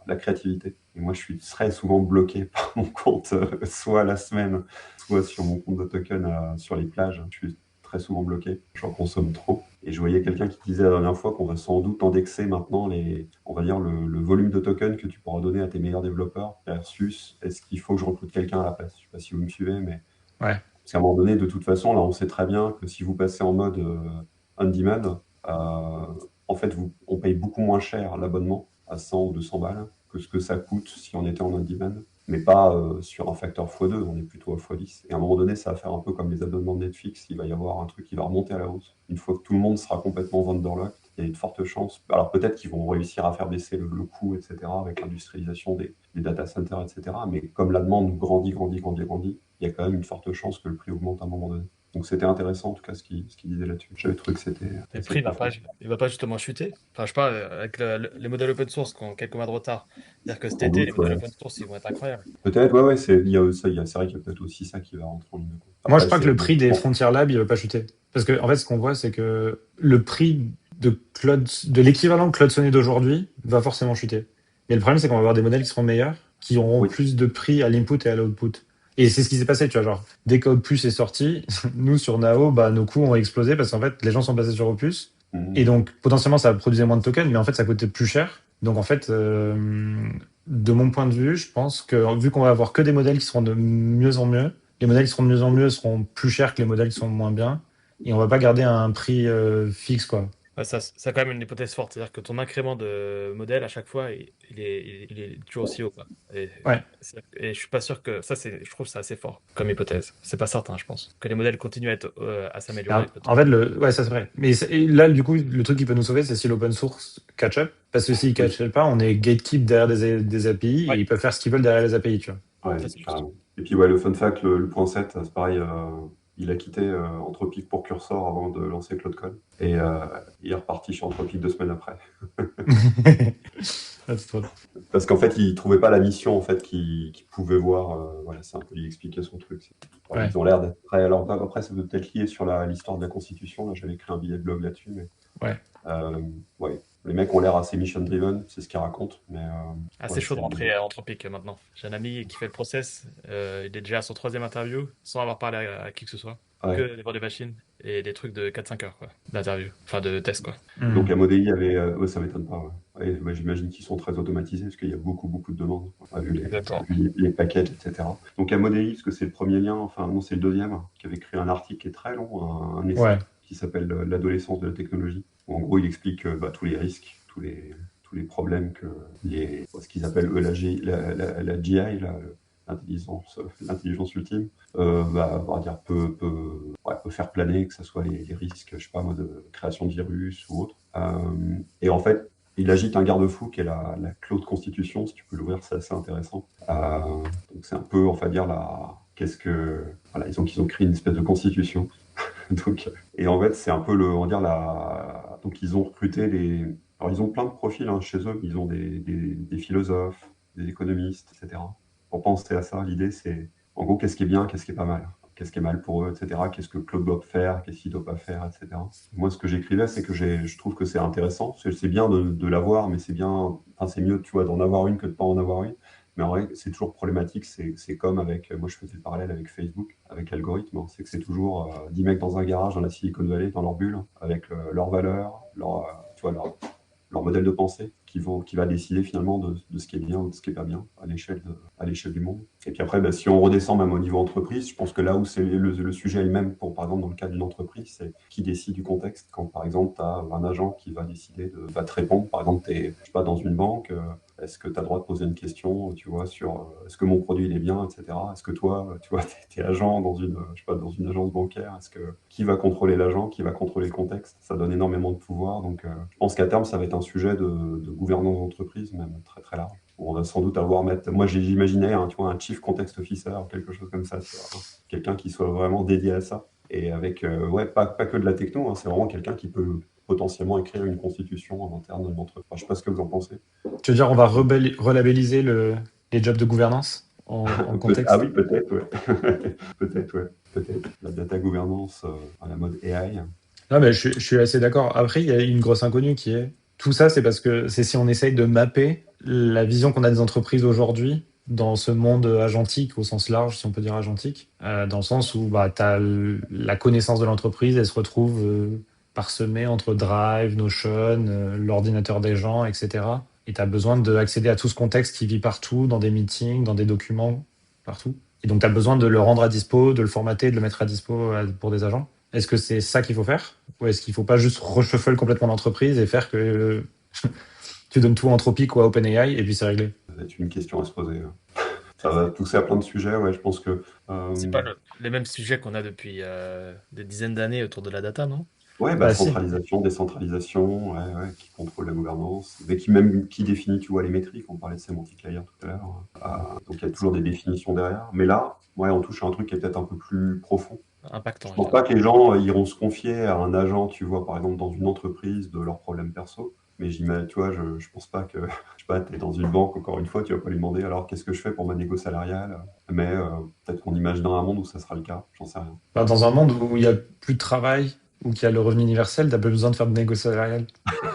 la créativité. Et moi, je suis très souvent bloqué par mon compte, soit à la semaine, soit sur mon compte de token sur les plages. Je suis très souvent bloqué, j'en consomme trop. Et je voyais quelqu'un qui disait la dernière fois qu'on va sans doute indexer maintenant on va dire le volume de tokens que tu pourras donner à tes meilleurs développeurs versus est-ce qu'il faut que je recrute quelqu'un à la place. Je sais pas si vous me suivez, mais Ouais. parce qu'à un moment donné, de toute façon, là, on sait très bien que si vous passez en mode on-demand, en fait, on paye beaucoup moins cher l'abonnement à 100 ou 200 balles que ce que ça coûte si on était en on-demand, mais pas sur un facteur x2, on est plutôt à x10. Et à un moment donné, ça va faire un peu comme les abonnements de Netflix, il va y avoir un truc qui va remonter à la hausse. Une fois que tout le monde sera complètement vendor-locked, il y a de fortes chances. Alors peut-être qu'ils vont réussir à faire baisser le coût, etc., avec l'industrialisation des data centers, etc. Mais comme la demande grandit, il y a quand même une forte chance que le prix augmente à un moment donné. Donc c'était intéressant en tout cas ce qu'il disait là-dessus. J'avais trouvé que c'était Et le prix il va pas justement chuter. Enfin, je sais pas, avec les modèles open source qui ont quelques mois de retard. C'est-à-dire que cet sans été, les doute, modèles ouais. open source, ils vont être incroyables. Peut-être, ouais, il y a ça, c'est vrai qu'il y a peut-être aussi ça qui va rentrer en ligne de compte. Moi, je Après, crois que c'est le prix des bon. Frontier Lab, il va pas chuter. Parce que, en fait, ce qu'on voit, c'est que le prix de l'équivalent de Claude Sonnet d'aujourd'hui va forcément chuter. Mais le problème, c'est qu'on va avoir des modèles qui seront meilleurs, qui auront Oui. plus de prix à l'input et à l'output. Et c'est ce qui s'est passé, tu vois, genre, dès qu'Opus est sorti, nous, sur Nao, bah, nos coûts ont explosé parce qu'en fait, les gens sont passés sur Opus. Et donc, potentiellement, ça produisait moins de tokens, mais en fait, ça coûtait plus cher. Donc, en fait, de mon point de vue, je pense que, vu qu'on va avoir que des modèles qui seront de mieux en mieux, les modèles qui seront de mieux en mieux seront plus chers que les modèles qui sont moins bien. Et on va pas garder un prix fixe, quoi. Ouais, ça a quand même une hypothèse forte. C'est-à-dire que ton incrément de modèle, à chaque fois, il est toujours aussi haut, quoi. Ouais. Et je suis pas sûr que je trouve ça assez fort comme hypothèse. C'est pas certain, je pense. Que les modèles continuent à s'améliorer, En peut-être. fait, ouais, ça c'est vrai. Mais et là, du coup, le truc qui peut nous sauver, c'est si l'open source catch up. Parce que s'il catch up pas, on est gatekeep derrière des API et Ouais, ils peuvent faire ce qu'ils veulent derrière les API, tu vois. ça Ouais, c'est juste. carrément. Et puis ouais, le fun fact, le point 7, c'est pareil, il a quitté Anthropic pour Cursor avant de lancer Cloud Code. Et il est reparti chez Anthropic 2 semaines après. Ah, c'est trop drôle. Parce qu'en fait, il trouvait pas la mission en fait qu'il pouvait voir. Voilà, c'est un peu lui expliquer son truc. Enfin, Ouais, ils ont l'air d'être prêts. Alors après, ça peut peut-être lié sur l'histoire de la Constitution. Là, j'avais écrit un billet de blog là-dessus, mais ouais. ouais, les mecs ont l'air assez mission driven, c'est ce qu'ils racontent. Mais Ah, c'est ouais, chaud de rentrer à Anthropic maintenant. J'ai un ami qui fait le process. Il est déjà à son troisième interview sans avoir parlé à qui que ce soit. ouais. Que devant des machines et des trucs de 4-5 heures, quoi, d'interview. Enfin, de test, quoi. Donc à Hmm. Modei, il y avait, ouais, ça m'étonne pas. Ouais. Ouais, bah, j'imagine qu'ils sont très automatisés parce qu'il y a beaucoup de demandes, Exactement. vu les packages, etc. Donc à Modei, parce que c'est le premier lien, enfin non, c'est le deuxième, qui avait créé un article qui est très long, un essai Ouais, qui s'appelle L'adolescence de la technologie, où en gros il explique bah, tous les risques, tous les problèmes que ce qu'ils appellent eux la GI, l'intelligence ultime, bah, on va dire peut faire planer, que ce soit les risques, je sais pas moi, de création de virus ou autre. Et en fait, il agite un garde-fou qui est la clause constitution, si tu peux l'ouvrir, c'est assez intéressant. Donc c'est un peu, on va dire, voilà, ils ont créé une espèce de constitution. Donc, et en fait, c'est un peu on va dire donc ils ont recruté alors ils ont plein de profils hein, chez eux, ils ont des philosophes, des économistes, etc. Pour penser à ça, l'idée c'est, en gros, qu'est-ce qui est bien, qu'est-ce qui est pas mal, qu'est-ce qui est mal pour eux, etc. Qu'est-ce que Claude doit faire, qu'est-ce qu'il doit pas faire, etc. Moi, ce que j'écrivais, c'est que je trouve que c'est intéressant, c'est bien de l'avoir, mais c'est bien, enfin, c'est mieux, tu vois, d'en avoir une que de pas en avoir une. Mais en vrai, c'est toujours problématique. C'est comme avec, moi je faisais le parallèle avec Facebook, avec l'algorithme. Hein. C'est que c'est toujours 10 mecs dans un garage dans la Silicon Valley, dans leur bulle, avec leurs valeurs, tu vois, leur modèle de pensée, qui va décider finalement de ce qui est bien ou de ce qui est pas bien à l'échelle du monde. Et puis après, bah, si on redescend même au niveau entreprise, je pense que là où c'est le sujet est le même, par exemple, dans le cas d'une entreprise, c'est qui décide du contexte. Quand par exemple, tu as un agent qui va décider va te répondre, par exemple, tu es, je sais pas, dans une banque, est-ce que tu as le droit de poser une question, tu vois, sur est-ce que mon produit il est bien, etc. Est-ce que toi, tu vois, tu es agent je sais pas, dans une agence bancaire, qui va contrôler l'agent, qui va contrôler le contexte? Ça donne énormément de pouvoir. Donc, je pense qu'à terme, ça va être un sujet de gouvernance d'entreprise, même très très large. On va sans doute moi j'imaginais, tu vois, un chief context officer, quelque chose comme ça, tu vois, hein. Quelqu'un qui soit vraiment dédié à ça. Et avec, ouais, pas que de la techno, hein, c'est vraiment quelqu'un qui peut potentiellement écrire une constitution en interne d'une entreprise. Enfin, je sais pas ce que vous en pensez. tu veux dire, on va relabelliser les jobs de gouvernance en Ah contexte? oui, peut-être, ouais. Peut-être, ouais. Peut-être. La data gouvernance à la mode AI. Non, mais je suis assez d'accord. Après, il y a une grosse inconnue qui est tout ça, c'est parce que c'est si on essaye de mapper la vision qu'on a des entreprises aujourd'hui dans ce monde agentique, au sens large, si on peut dire agentique, dans le sens où bah, la connaissance de l'entreprise, elle se retrouve parsemée entre Drive, Notion, l'ordinateur des gens, etc. Et tu as besoin d'accéder à tout ce contexte qui vit partout, dans des meetings, dans des documents, partout. Et donc, tu as besoin de le rendre à dispo, de le formater, de le mettre à dispo pour des agents. Est-ce que c'est ça qu'il faut faire? Ou est-ce qu'il faut pas juste reshuffle complètement l'entreprise et faire que tu donnes tout à Anthropic ou à OpenAI et puis c'est réglé? Ça va être une question à se poser. Ça va pousser à plein de sujets, ouais, je pense que. C'est pas les mêmes sujets qu'on a depuis des dizaines d'années autour de la data, non? Ouais, bah, Bah si. centralisation, décentralisation, ouais, ouais, qui contrôle la gouvernance, mais qui définit, tu vois, les métriques. On parlait de semantic layer tout à l'heure. Donc il y a toujours des définitions derrière. Mais là, ouais, on touche à un truc qui est peut-être un peu plus profond. Je Impactant, je pense dirais. pas que les gens iront se confier à un agent, tu vois, par exemple, dans une entreprise, de leurs problèmes perso. Mais tu vois, je pense pas que, je sais pas, t'es dans une banque, encore une fois, tu vas pas lui demander, alors qu'est-ce que je fais pour ma négo salariale? Mais peut-être qu'on imaginera un monde où ça sera le cas, j'en sais rien. Bah, dans un monde où il y a plus de travail, où il y a le revenu universel, t'as pas besoin de faire de négo salariale.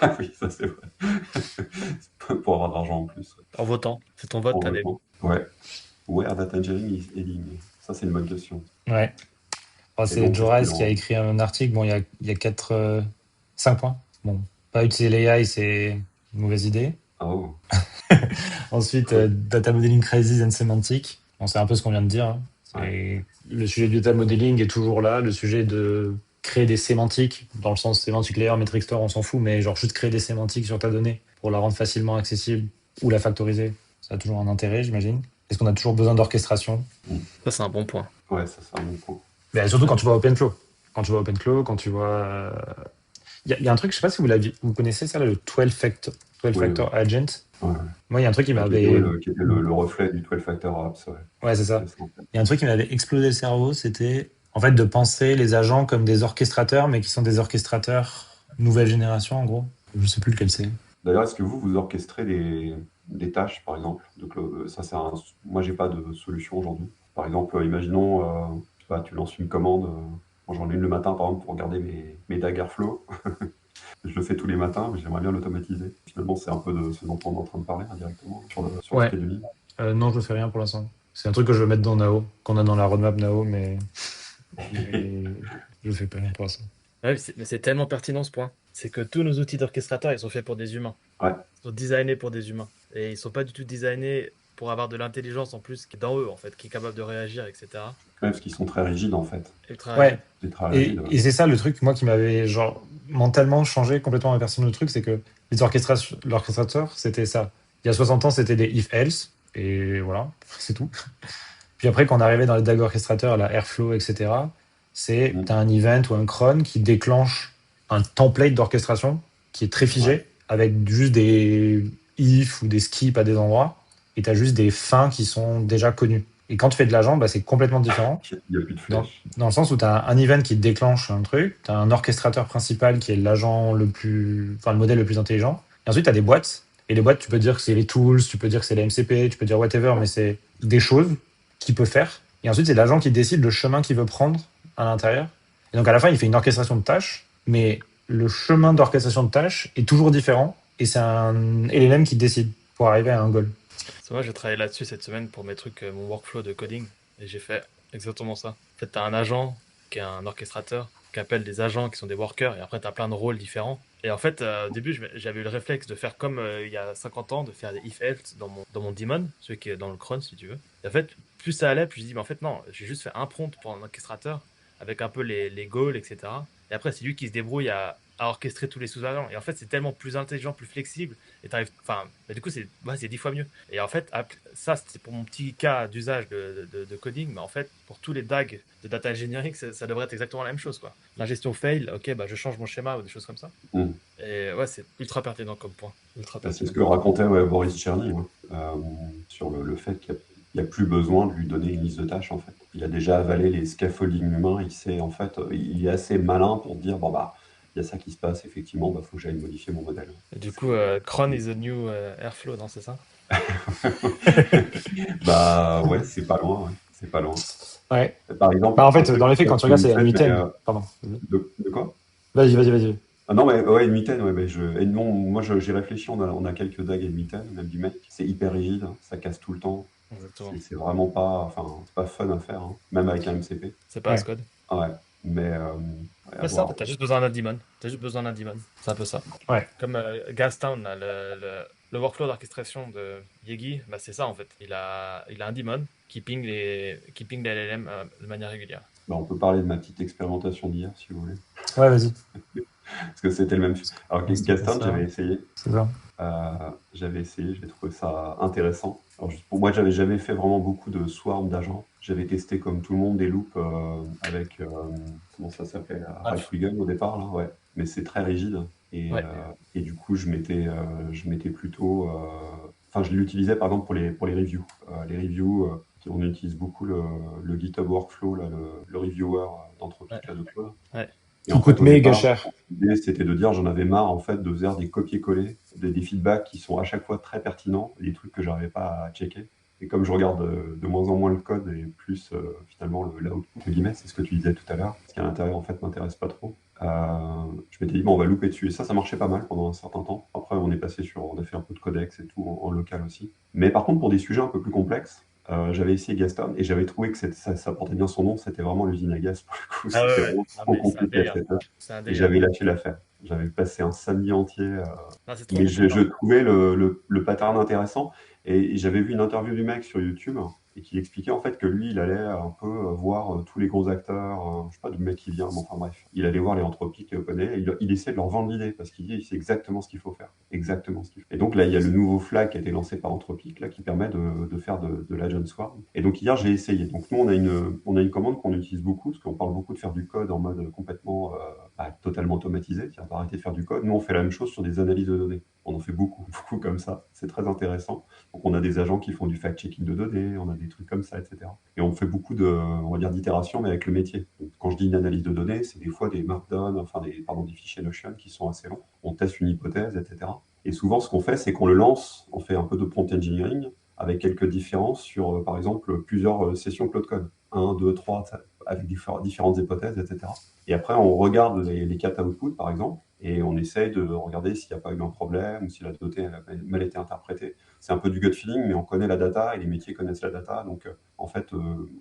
Ah oui, ça c'est vrai. Pour avoir de l'argent en plus. En votant, c'est ton vote, En t'as des... votant. Ouais. Where that engineering is heading? Ça, c'est une bonne question. Ouais. Bon, Et c'est donc, Joe qu'est-ce qu'il Rice qui a en... écrit un article. Bon, il y a 5 points. Bon, pas utiliser l'AI, c'est une mauvaise idée. Ah, oh. Ensuite, data modeling crisis and semantic. Bon, c'est un peu ce qu'on vient de dire, hein. Ouais. Le sujet du data modeling est toujours là. Le sujet de créer des sémantiques, dans le sens sémantique layer, metric store, on s'en fout, mais genre juste créer des sémantiques sur ta donnée pour la rendre facilement accessible ou la factoriser, ça a toujours un intérêt, j'imagine. Est-ce qu'on a toujours besoin d'orchestration? Ça, c'est un bon point. Ouais, ça, c'est un bon point. Mais surtout quand tu vois OpenFlow. Quand tu vois OpenFlow, quand tu vois. Il y a un truc, je sais pas si vous connaissez ça, là, le 12 factor, 12 Oui, oui. factor agent. Ouais. Moi, il y a un truc qui Qui était, m'avait. qui était le reflet du 12 Factor Apps, ouais. Ouais, c'est ça. C'est ça, en fait. Il y a un truc qui m'avait explosé le cerveau, c'était en fait de penser les agents comme des orchestrateurs, mais qui sont des orchestrateurs nouvelle génération, en gros. Je sais plus lequel c'est. D'ailleurs, est-ce que vous orchestrez des tâches, par exemple? Ça, moi, j'ai pas de solution aujourd'hui. Par exemple, imaginons, je sais pas, tu lances une commande. Moi, j'en ai une le matin, par exemple, pour regarder mes Daggerflow. Je le fais tous les matins, mais j'aimerais bien l'automatiser. Finalement, c'est un peu de ce dont on est en train de parler indirectement sur le Ouais. scheduling. Non, je fais rien pour l'instant. C'est un truc que je veux mettre dans Nao, qu'on a dans la roadmap Nao, mais je fais pas rien pour l'instant. Ouais, mais c'est tellement pertinent ce point. C'est que tous nos outils d'orchestrateurs, ils sont faits pour des humains. Ouais, Ils sont designés pour des humains. Et ils sont pas du tout designés pour avoir de l'intelligence en plus qui est dans eux, en fait, qui est capable de réagir, etc. ouais, parce qu'ils sont très rigides, en fait. Ultra Ouais. rigide. Des très rigides. Et c'est ça le truc, moi, qui m'avait genre mentalement changé complètement ma version du truc, c'est que l'orchestrateurs, c'était ça. Il y a 60 ans, c'était des if-else, et voilà, c'est tout. Puis après, quand on arrivait dans les DAG orchestrateurs, la Airflow, etc., c'est Mm. t'as un event ou un cron qui déclenche un template d'orchestration qui est très Ouais. figé, avec juste des if ou des skips à des endroits, et t'as juste des fins qui sont déjà connues. Et quand tu fais de l'agent, bah, c'est complètement différent. Il n'y a plus de Dans, flèche. dans le sens où tu as un event qui déclenche un truc, tu as un orchestrateur principal qui est l'agent le plus, enfin le modèle le plus intelligent, et ensuite tu as des boîtes, et les boîtes, tu peux dire que c'est les tools, tu peux dire que c'est la MCP, tu peux dire whatever, mais c'est des choses qu'il peut faire. Et ensuite, c'est l'agent qui décide le chemin qu'il veut prendre à l'intérieur. Et donc à la fin, il fait une orchestration de tâches, mais le chemin d'orchestration de tâches est toujours différent, et c'est un LLM qui décide pour arriver à un goal. C'est moi, j'ai travaillé là-dessus cette semaine pour mes trucs, mon workflow de coding. Et j'ai fait exactement ça. En fait, tu as un agent qui est un orchestrateur, qui appelle des agents qui sont des workers, et après, tu as plein de rôles différents. Et en fait, au début, j'avais eu le réflexe de faire comme il y a 50 ans, de faire des if-else dans mon daemon, celui qui est dans le cron, si tu veux. Et en fait, plus ça allait, plus je dis, mais en fait, non, j'ai juste fait un prompt pour un orchestrateur, avec un peu les goals, etc. Et après, c'est lui qui se débrouille à orchestrer tous les sous-agents. Et en fait, c'est tellement plus intelligent, plus flexible. Et t'arrives, enfin, bah, du coup, c'est 10 fois mieux. Et en fait, ça, c'est pour mon petit cas d'usage de coding, mais en fait, pour tous les DAG de data engineering, ça devrait être exactement la même chose, quoi. L'ingestion fail, ok, bah, je change mon schéma ou des choses comme ça. Mm. Et ouais, c'est ultra pertinent comme point. Ultra C'est pertinent. ce que racontait Boris Tcherny, hein, sur le fait qu'il n'y a plus besoin de lui donner une liste de tâches, en fait. Il a déjà avalé les scaffolding humains, en fait, il est assez malin pour dire, bon, bah, il y a ça qui se passe, effectivement, bah, faut que j'aille modifier mon modèle. Et du coup, cron is the new airflow, non, c'est ça? Bah ouais, c'est pas loin, ouais. C'est pas loin. Ouais. Par exemple, Bah, en un fait, truc dans les faits, quand tu que regardes, vous c'est faites, mais, N8N. Pardon. de quoi? Vas-y, vas-y, vas-y. Ah non, mais ouais, N8N, ouais, et non, moi j'ai réfléchi, on a quelques DAG N8N, même du mec, c'est hyper rigide, ça casse tout le temps, Exactement. c'est vraiment pas, enfin, c'est pas fun à faire, hein, même avec un MCP. C'est pas Ouais. Ascode. Ah ouais, mais ouais, à C'est ça, voir. t'as juste besoin d'un daemon. T'as juste besoin d'un daemon. C'est un peu ça. Ouais. Comme Gastown, là, le workflow d'orchestration de Yegi, bah, c'est ça en fait. Il a un daemon qui ping les LLM de manière régulière. Bah, on peut parler de ma petite expérimentation d'hier, si vous voulez. Ouais, vas-y. parce que c'était le même. Alors Ouais, c'était Gaston, ça. C'est ça. j'avais essayé, j'ai trouvé ça intéressant. Alors juste pour moi, j'avais jamais fait vraiment beaucoup de swarm d'agents. J'avais testé comme tout le monde des loops avec comment ça s'appelle, Half-Wigan au départ là, ouais. Mais c'est très rigide Ouais. et du coup je m'étais plutôt, enfin je l'utilisais par exemple pour les reviews. Les reviews, on utilise beaucoup le GitHub Workflow là, le reviewer Ouais. d'Anthropic là de Claude. Ouais. Et Qui en fait, coûte au méga départ, cher. l'idée, c'était de dire, j'en avais marre, en fait, de faire des copier-coller, des feedbacks qui sont à chaque fois très pertinents, des trucs que j'arrivais pas à checker. Et comme je regarde de moins en moins le code et plus, finalement, l'output, entre guillemets, c'est ce que tu disais tout à l'heure, ce qui à l'intérieur, en fait, m'intéresse pas trop. Je m'étais dit, bon, on va louper dessus. Et ça marchait pas mal pendant un certain temps. Après, on a fait un peu de codex et tout en local aussi. Mais par contre, pour des sujets un peu plus complexes, j'avais essayé Gaston et j'avais trouvé que ça portait bien son nom. C'était vraiment l'usine à gaz pour le coup. Ah ouais, C'était ouais. vraiment Ah, trop mais c'est un compliqué à délire. cette heure. C'est un Et délire. j'avais lâché l'affaire. J'avais passé un samedi entier. Non, c'est trop Mais je compétent. trouvais le pattern intéressant. Et j'avais vu une interview du mec sur YouTube et qui expliquait en fait que lui, il allait un peu voir tous les gros acteurs, je sais pas d'où le mec qui vient, mais enfin bref. Il allait voir les Anthropic et OpenAI et il essaie de leur vendre l'idée parce qu'il dit c'est exactement ce qu'il faut faire. Exactement ce qu'il faut. Et donc là, il y a le nouveau flag qui a été lancé par Anthropic là, qui permet de faire de l'agent swarm. Et donc hier, j'ai essayé. Donc nous, on a une commande qu'on utilise beaucoup parce qu'on parle beaucoup de faire du code en mode complètement totalement automatisé, c'est-à-dire d'arrêter de faire du code. Nous, on fait la même chose sur des analyses de données. On en fait beaucoup, beaucoup comme ça. C'est très intéressant. Donc, on a des agents qui font du fact-checking de données, on a des trucs comme ça, etc. Et on fait beaucoup on va dire, d'itérations, mais avec le métier. Donc, quand je dis une analyse de données, c'est des fois des markdown, enfin, des fichiers Notion qui sont assez longs. On teste une hypothèse, etc. Et souvent, ce qu'on fait, c'est qu'on le lance, on fait un peu de prompt engineering, avec quelques différences sur, par exemple, plusieurs sessions Cloud Code. 1, 2, 3, avec différentes hypothèses, etc. Et après, on regarde les cat outputs, par exemple, et on essaye de regarder s'il n'y a pas eu un problème ou si la donnée a mal été interprétée. C'est un peu du gut feeling, mais on connaît la data et les métiers connaissent la data. Donc, en fait,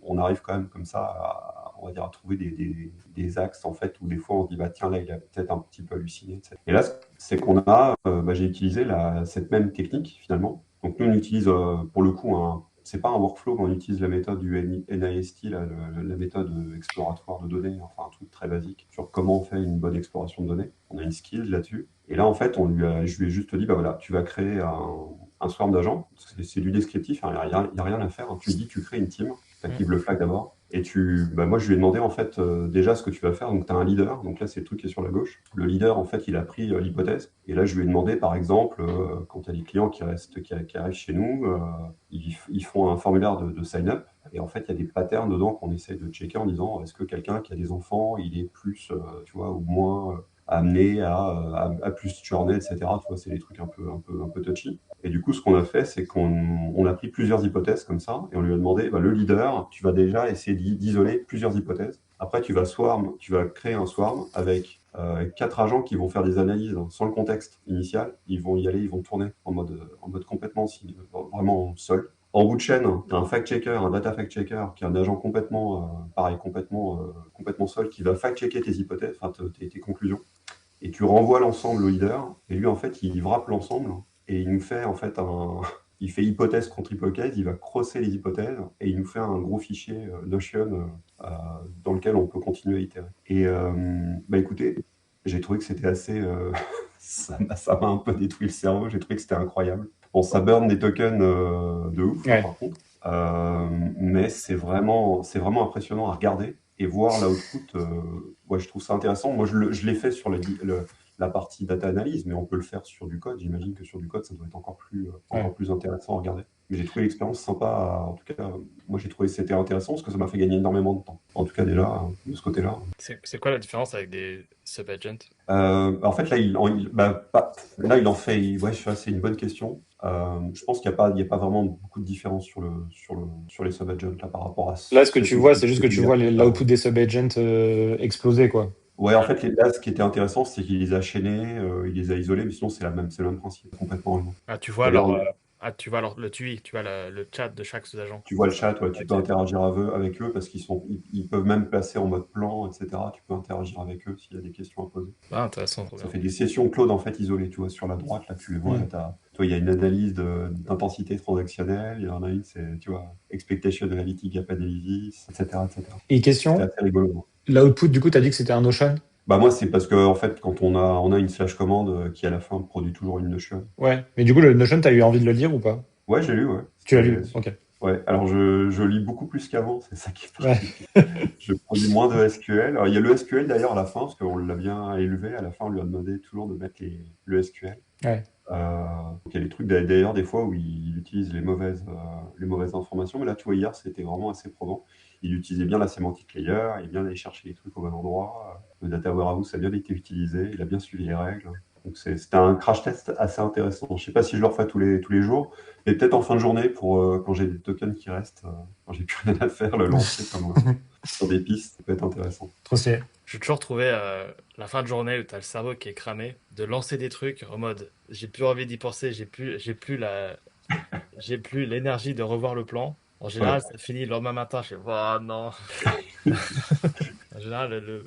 on arrive quand même comme ça on va dire, à trouver des axes, en fait, où des fois on se dit, bah, tiens, là, il a peut-être un petit peu halluciné, etc. Et là, c'est qu'on a, j'ai utilisé cette même technique, finalement. Donc, nous, on utilise, pour le coup, c'est pas un workflow, mais on utilise la méthode du NIST, la méthode exploratoire de données, enfin un truc très basique sur comment on fait une bonne exploration de données. On a une skill là-dessus. Et là, en fait, je lui ai juste dit, bah voilà, tu vas créer un swarm d'agents. C'est du descriptif, il n'y a rien à faire. Tu lui dis, tu crées une team, tu actives le flag d'abord. Et moi, je lui ai demandé, en fait, déjà ce que tu vas faire. Donc, tu as un leader. Donc là, c'est le truc qui est sur la gauche. Le leader, en fait, il a pris l'hypothèse. Et là, je lui ai demandé, par exemple, quand tu as des clients qui arrivent chez nous, ils font un formulaire de sign-up. Et en fait, il y a des patterns dedans qu'on essaie de checker en disant, est-ce que quelqu'un qui a des enfants, il est plus, tu vois, ou moins amené à plus churner, etc. Tu vois, c'est des trucs un peu touchy. Et du coup, ce qu'on a fait, c'est qu'on a pris plusieurs hypothèses comme ça, et on lui a demandé, bah, le leader, tu vas déjà essayer d'isoler plusieurs hypothèses. Après, tu vas créer un swarm avec 4 agents qui vont faire des analyses sans le contexte initial. Ils vont y aller, ils vont tourner en mode complètement vraiment seul. En bout de chaîne, tu as un fact-checker, un data fact-checker, qui est un agent complètement, pareil, complètement seul, qui va fact-checker tes hypothèses, enfin tes conclusions. Et tu renvoies l'ensemble au leader, et lui, en fait, il wrap l'ensemble, et il nous fait, en fait, il fait hypothèse contre hypothèse, il va crosser les hypothèses, et il nous fait un gros fichier Notion dans lequel on peut continuer à itérer. Et bah écoutez, j'ai trouvé que c'était assez... ça m'a un peu détruit le cerveau, j'ai trouvé que c'était incroyable. Bon, ça burn des tokens de ouf, Ouais. par contre, mais c'est vraiment impressionnant à regarder et voir l'output. Ouais, je trouve ça intéressant. Moi, je l'ai fait sur la partie data analyse, mais on peut le faire sur du code. J'imagine que sur du code, ça doit être encore plus intéressant à regarder. Mais j'ai trouvé l'expérience sympa. En tout cas, moi, j'ai trouvé que c'était intéressant parce que ça m'a fait gagner énormément de temps. En tout cas, déjà, de ce côté-là. C'est quoi la différence avec des sub-agents? En fait, là, là, il en fait. Ouais, c'est une bonne question. Je pense qu'il y a pas vraiment beaucoup de différence sur les sub-agents là par rapport à Là, ce que tu vois, ce c'est juste que tu dire vois tout à l'heure. l'output des sub-agents exploser, quoi. Ouais, en fait, là, ce qui était intéressant, c'est qu'il les a chaînés, il les a isolés, mais sinon, c'est le même principe, complètement. Ah, tu vois D'ailleurs, le TUI, tu vois le chat de chaque sous-agent. tu vois le chat, ouais, tu peux Ok. interagir avec eux parce ils peuvent même passer en mode plan, etc. Tu peux interagir avec eux s'il y a des questions à poser. Ah, intéressant, trop Ça bien. fait des sessions Claude en fait isolées, tu vois, sur la droite, là, tu les vois, là, toi, il y a une analyse d'intensité transactionnelle, il y en a une, c'est, tu vois, expectation analytic gap analysis, etc., etc. Et C'était question, assez rigolo. l'output, du coup, tu as dit que c'était un Notion? Bah moi, c'est parce que en fait, quand on a une slash commande qui à la fin produit toujours une Notion. Ouais. Mais du coup, le Notion, t'as eu envie de le lire ou pas? Ouais, j'ai lu, ouais. Tu l'as lu, ok. Ouais. Alors je lis beaucoup plus qu'avant, c'est ça qui est Ouais. particulier. Je produis moins de SQL. Alors il y a le SQL d'ailleurs à la fin, parce qu'on l'a bien élevé. À la fin, on lui a demandé toujours de mettre le SQL. Ouais. Donc il y a des trucs d'ailleurs des fois où il utilise les mauvaises informations, mais là tu vois hier c'était vraiment assez probant. Il utilisait bien la semantic layer, il est bien allé chercher les trucs au bon endroit. Le data warehouse a bien été utilisé, il a bien suivi les règles. Donc c'était un crash test assez intéressant. Je sais pas si je le refais tous les jours, mais peut-être en fin de journée pour quand j'ai des tokens qui restent, quand j'ai plus rien à faire, le lancer comme sur des pistes, ça peut être intéressant. Trop stylé. J'ai toujours trouvé la fin de journée où t'as le cerveau qui est cramé, de lancer des trucs en mode j'ai plus envie d'y penser, j'ai plus l'énergie de revoir le plan. En Ouais. général, ça finit le lendemain matin, je fais oh non. En général, le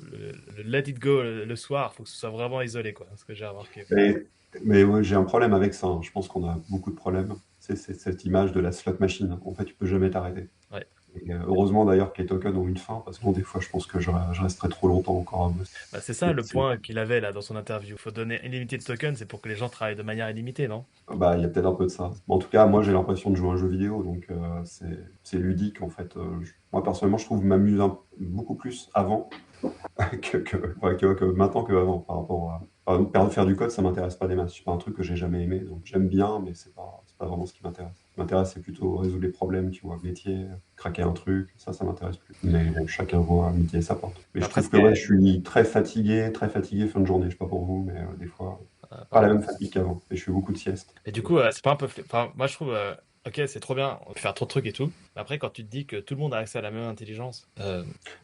let it go le soir, faut que ce soit vraiment isolé, quoi. C'est ce que j'ai remarqué. Mais ouais, j'ai un problème avec ça, hein. Je pense qu'on a beaucoup de problèmes. C'est cette image de la slot machine. En fait, tu peux jamais t'arrêter. Ouais. Et, heureusement d'ailleurs que les tokens ont une fin, parce que bon, des fois, je pense que je resterai trop longtemps encore à bosser. Bah, c'est ça le point qu'il avait là dans son interview. Faut donner illimité de tokens, c'est pour que les gens travaillent de manière illimitée, non? Bah, il y a peut-être un peu de ça. Mais en tout cas, moi, j'ai l'impression de jouer à un jeu vidéo, donc c'est ludique en fait. Moi, personnellement, je trouve m'amuse beaucoup plus avant que maintenant qu'avant par rapport à. Par exemple, faire du code, ça m'intéresse pas des masses. C'est pas un truc que j'ai jamais aimé, donc j'aime bien, mais c'est pas vraiment ce qui m'intéresse. Ce qui m'intéresse, c'est plutôt résoudre les problèmes, tu vois, métier, craquer un truc, ça m'intéresse plus. Mais bon, chacun voit midi et sa porte. Mais je Après, trouve que ouais, je suis très fatigué fin de journée. Je sais pas pour vous, mais des fois, pas la pareil. même fatigue qu'avant. Et je fais beaucoup de siestes. Et du coup, c'est pas un peu. Enfin, moi, je trouve. Ok, c'est trop bien, on peut faire trop de trucs et tout. Mais après, quand tu te dis que tout le monde a accès à la même intelligence,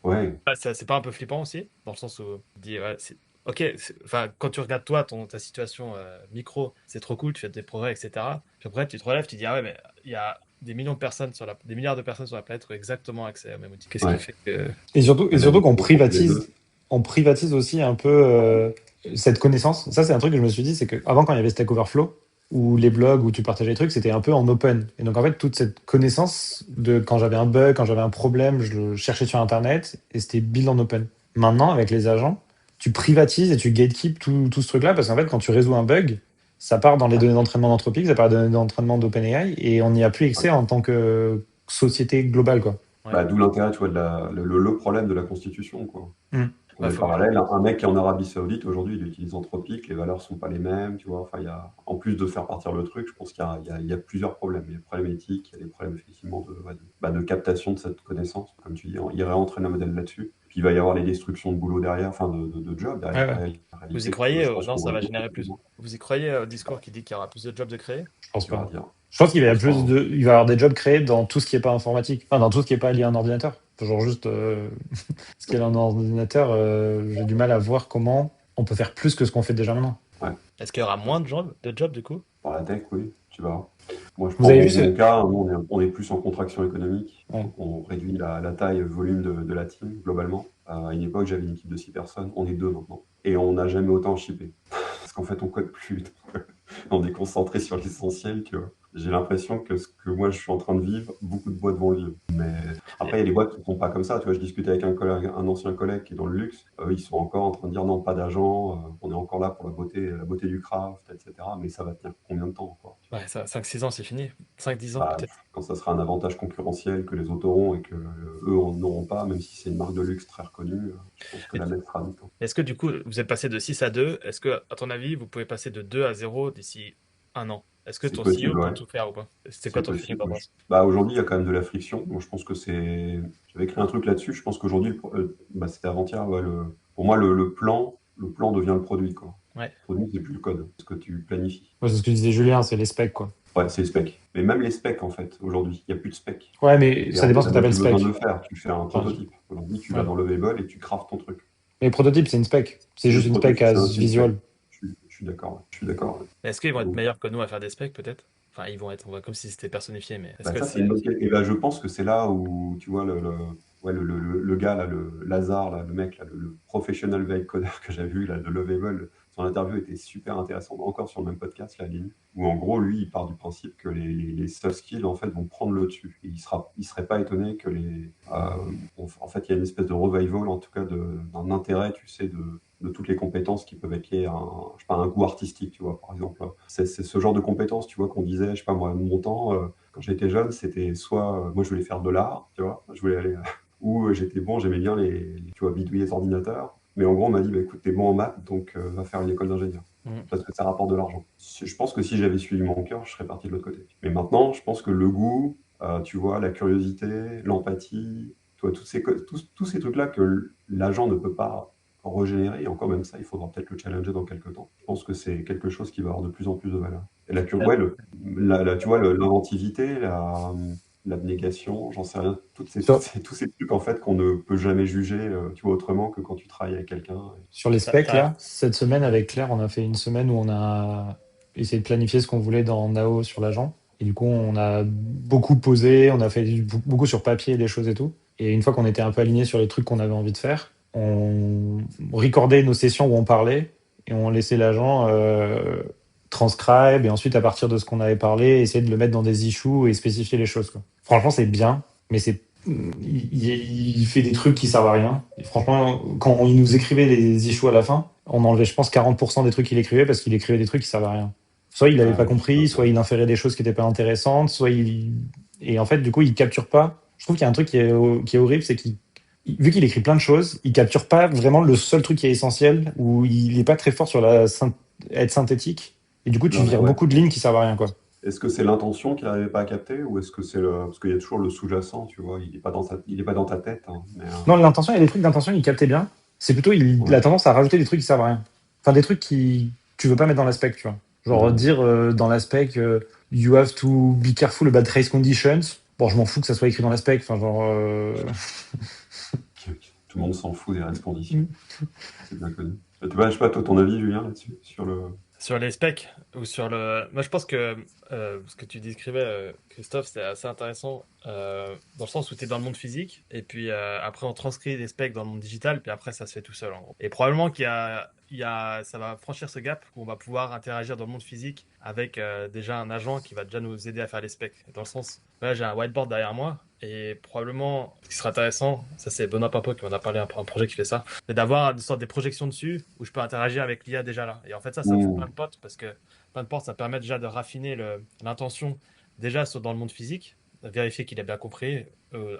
Ouais, c'est pas un peu flippant aussi? Dans le sens où tu te dis, ouais, ok, enfin, quand tu regardes toi, ta situation micro, c'est trop cool, tu fais des progrès, etc. Puis après, tu te relèves, tu te dis, ah ouais, mais il y a des millions de personnes des milliards de personnes sur la planète qui ont exactement accès au même outil. Qu'est-ce qui ouais. fait que. Et La surtout qu'on différence entre les deux. privatise aussi un peu cette connaissance. Ça, c'est un truc que je me suis dit, c'est qu'avant, quand il y avait Stack Overflow, ou les blogs où tu partageais les trucs, c'était un peu en open. Et donc, en fait, toute cette connaissance de quand j'avais un bug, quand j'avais un problème, je le cherchais sur Internet et c'était build en open. Maintenant, avec les agents, tu privatises et tu gatekeep tout ce truc-là parce qu'en fait, quand tu résous un bug, ça part dans les données d'entraînement d'Anthropic, ça part dans les données d'entraînement d'OpenAI et on n'y a plus accès en tant que société globale, quoi. Ouais, Bah, d'où l'intérêt, tu vois, le problème de la Constitution, quoi. Mm. On ouais, met le faut que. parallèle, un mec qui est en Arabie Saoudite aujourd'hui, il utilise Anthropic, les valeurs sont pas les mêmes, tu vois. Enfin, en plus de faire partir le truc, je pense qu'il y a plusieurs problèmes. Il y a des problèmes éthiques, il y a des problèmes effectivement de captation de cette connaissance, comme tu dis, il réentraîne un modèle là-dessus. Puis il va y avoir les destructions de boulot derrière, enfin de jobs Ouais, derrière. ouais, En Vous y réalité, croyez? je pense Non, qu'on ça voit va beaucoup générer plus plus. loin. Vous y croyez au discours qui dit qu'il y aura plus de jobs de créer? je pense Dur à pas. dire. Je pense qu'il Je va y avoir pense pas, hein. il va y avoir des jobs créés dans tout ce qui est pas informatique, enfin dans tout ce qui est pas lié à un ordinateur. Genre juste ce qui est dans un ordinateur, j'ai du mal à voir comment on peut faire plus que ce qu'on fait déjà maintenant. Ouais. Est-ce qu'il y aura moins de jobs du coup? Par la tech, oui, tu vas. Moi, je Vous prends avez vu mon ce... cas, nous, on est plus en contraction économique, Ouais. donc on réduit la taille, le volume de la team globalement. À une époque, j'avais une équipe de 6 personnes, on est 2 maintenant. Et on n'a jamais autant shippé. Parce qu'en fait, on code plus. On est concentré sur l'essentiel, tu vois. J'ai l'impression que ce que moi je suis en train de vivre, beaucoup de boîtes vont le vivre. Mais après, il y a des boîtes qui ne font pas comme ça. Tu vois, je discutais avec un ancien collègue qui est dans le luxe. Ils sont encore en train de dire non, pas d'agent. On est encore là pour la beauté du craft, etc. Mais ça va tenir combien de temps, quoi? Ouais, ça, 5-6 ans, c'est fini. 5-10 ans Bah, peut-être. quand ça sera un avantage concurrentiel que les autres auront et que eux n'auront pas, même si c'est une marque de luxe très reconnue, je pense que Et la messe sera vite, hein. Est-ce que du coup, vous êtes passé de 6 à 2? Est-ce que, à ton avis, vous pouvez passer de 2 à 0 d'ici un an? Est-ce que C'est ton CEO possible, peut ouais. tout faire ou pas? C'est quoi C'est ton feeling par possible. rapport à ça? Bah, aujourd'hui, il y a quand même de la friction. Moi, je pense que c'est. J'avais écrit un truc là-dessus. Je pense qu'aujourd'hui, bah, c'était avant-hier. Ouais, pour moi, le plan devient le produit, quoi. Ouais. Le produit, c'est plus le code, ce que tu planifies. Ouais, c'est ce que disait Julien, c'est les specs, quoi. Ouais, c'est les specs. Mais même les specs, en fait, aujourd'hui, il n'y a plus de specs. Ouais, mais Et ça en dépend fait, ce que t'as tu appelles plus besoin de spec. le faire. Tu fais un Enfin, prototype. Aujourd'hui, tu vas ouais. dans Lovable et tu craftes ton truc. Mais prototype, c'est une spec. C'est Le juste une spec prototype, as c'est une spec. visual. Je suis d'accord. Ouais. Je suis d'accord. Ouais. Est-ce qu'ils vont être Donc, meilleurs que nous à faire des specs peut-être? Enfin, ils vont être, on va comme si c'était personnifié, mais est-ce bah, que ça, c'est c'est. une bonne question. Et ben, je pense que c'est là où, tu vois, ouais, le gars, là, le Lazare, là, le mec, là, le professional veille codeur que j'ai vu, là, de Lovable, son interview était super intéressante, encore sur le même podcast, là, Lynn, où en gros, lui, il part du principe que les soft skills, en fait, vont prendre le dessus. Et il serait pas étonné que en fait, il y a une espèce de revival, en tout cas, d'un intérêt, tu sais, de toutes les compétences qui peuvent être liées à je sais pas, un goût artistique, tu vois, par exemple. C'est ce genre de compétences, tu vois, qu'on disait, je sais pas moi, de mon temps, quand j'étais jeune, c'était soit, moi je voulais faire de l'art, tu vois, je voulais aller, ou j'étais bon, j'aimais bien tu vois, bidouiller les ordinateurs. Mais en gros, on m'a dit, bah, écoute, t'es bon en maths, donc va faire une école d'ingénieur. Parce que ça rapporte de l'argent. Je pense que si j'avais suivi mon cœur, je serais parti de l'autre côté. Mais maintenant, je pense que le goût, tu vois, la curiosité, l'empathie, tu vois, tous ces trucs-là que l'agent ne peut pas régénérer, et encore même ça, il faudra peut-être le challenger dans quelques temps. Je pense que c'est quelque chose qui va avoir de plus en plus de valeur. Et ouais, tu vois, l'inventivité, l'abnégation, j'en sais rien, tous ces trucs en fait qu'on ne peut jamais juger, tu vois, autrement que quand tu travailles avec quelqu'un. Sur les specs, là, cette semaine avec Claire, on a fait une semaine où on a essayé de planifier ce qu'on voulait dans Nao sur l'agent. Et du coup, on a beaucoup posé, on a fait beaucoup sur papier des choses et tout. Et une fois qu'on était un peu aligné sur les trucs qu'on avait envie de faire, on recordait nos sessions où on parlait et on laissait l'agent transcribe et ensuite, à partir de ce qu'on avait parlé, essayer de le mettre dans des issues et spécifier les choses, quoi. Franchement, c'est bien, mais il fait des trucs qui servent à rien. Et franchement, quand il nous écrivait les issues à la fin, on enlevait, je pense, 40% des trucs qu'il écrivait parce qu'il écrivait des trucs qui servaient à rien. Soit il n'avait pas compris, soit il inférait des choses qui n'étaient pas intéressantes, et en fait, du coup, il capture pas. Je trouve qu'il y a un truc qui est horrible, c'est vu qu'il écrit plein de choses, il capture pas vraiment le seul truc qui est essentiel, ou il est pas très fort sur être synthétique. Et du coup, tu vires beaucoup de lignes qui servent à rien, quoi. Est-ce que c'est l'intention qu'il n'arrivait pas à capter, ou est-ce que c'est parce qu'il y a toujours le sous-jacent, tu vois, il n'est pas dans ta tête. Hein, Non, l'intention, il y a des trucs d'intention, il captait bien. C'est plutôt, il a tendance à rajouter des trucs qui servent à rien. Enfin, des trucs tu veux pas mettre dans l'aspect, tu vois. Genre dire dans l'aspect you have to be careful about race conditions. Bon, je m'en fous que ça soit écrit dans l'aspect. Enfin, genre. Tout le monde s'en fout des race conditions. C'est bien connu. Je sais pas, toi, ton avis, Julien, là-dessus, sur les specs ou sur le. Moi, je pense que ce que tu décrivais, Christophe, c'est assez intéressant dans le sens où tu es dans le monde physique et puis après, on transcrit les specs dans le monde digital, puis après, ça se fait tout seul en gros. Et probablement ça va franchir ce gap où on va pouvoir interagir dans le monde physique avec déjà un agent qui va déjà nous aider à faire les specs. Dans le sens, là, j'ai un whiteboard derrière moi et probablement, ce qui sera intéressant, ça c'est Benoît Papo qui m'en a parlé, un projet qui fait ça, c'est d'avoir une sorte de projections dessus où je peux interagir avec l'IA déjà là. Et en fait, ça me fait plein de potes parce que plein de portes, ça permet déjà de raffiner l'intention déjà dans le monde physique, vérifier qu'il a bien compris,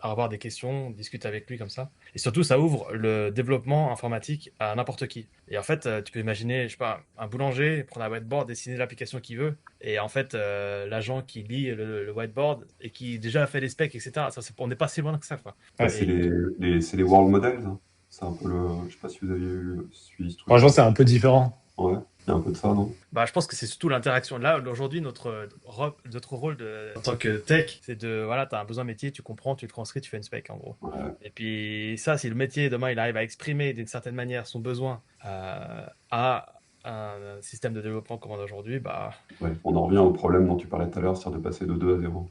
avoir des questions, discuter avec lui comme ça. Et surtout, ça ouvre le développement informatique à n'importe qui. Et en fait, tu peux imaginer, je sais pas, un boulanger prendre un whiteboard, dessiner l'application qu'il veut, et en fait, l'agent qui lit le whiteboard et qui déjà a fait les specs, etc. On n'est pas si loin que ça, quoi. Ouais, c'est les world models. Hein. C'est un peu je sais pas si vous avez suivi ce truc. Franchement, c'est un peu différent. Ouais, il y a un peu de ça, non? Je pense que c'est surtout l'interaction. Là, aujourd'hui, notre rôle en tant que tech, c'est voilà, tu as un besoin métier, tu comprends, tu le transcris, tu fais une spec, en gros. Ouais. Et puis, ça, si le métier, demain, il arrive à exprimer d'une certaine manière son besoin à un système de développement comme on a aujourd'hui, Ouais, on en revient au problème dont tu parlais tout à l'heure, c'est-à-dire de passer de 2 à 0.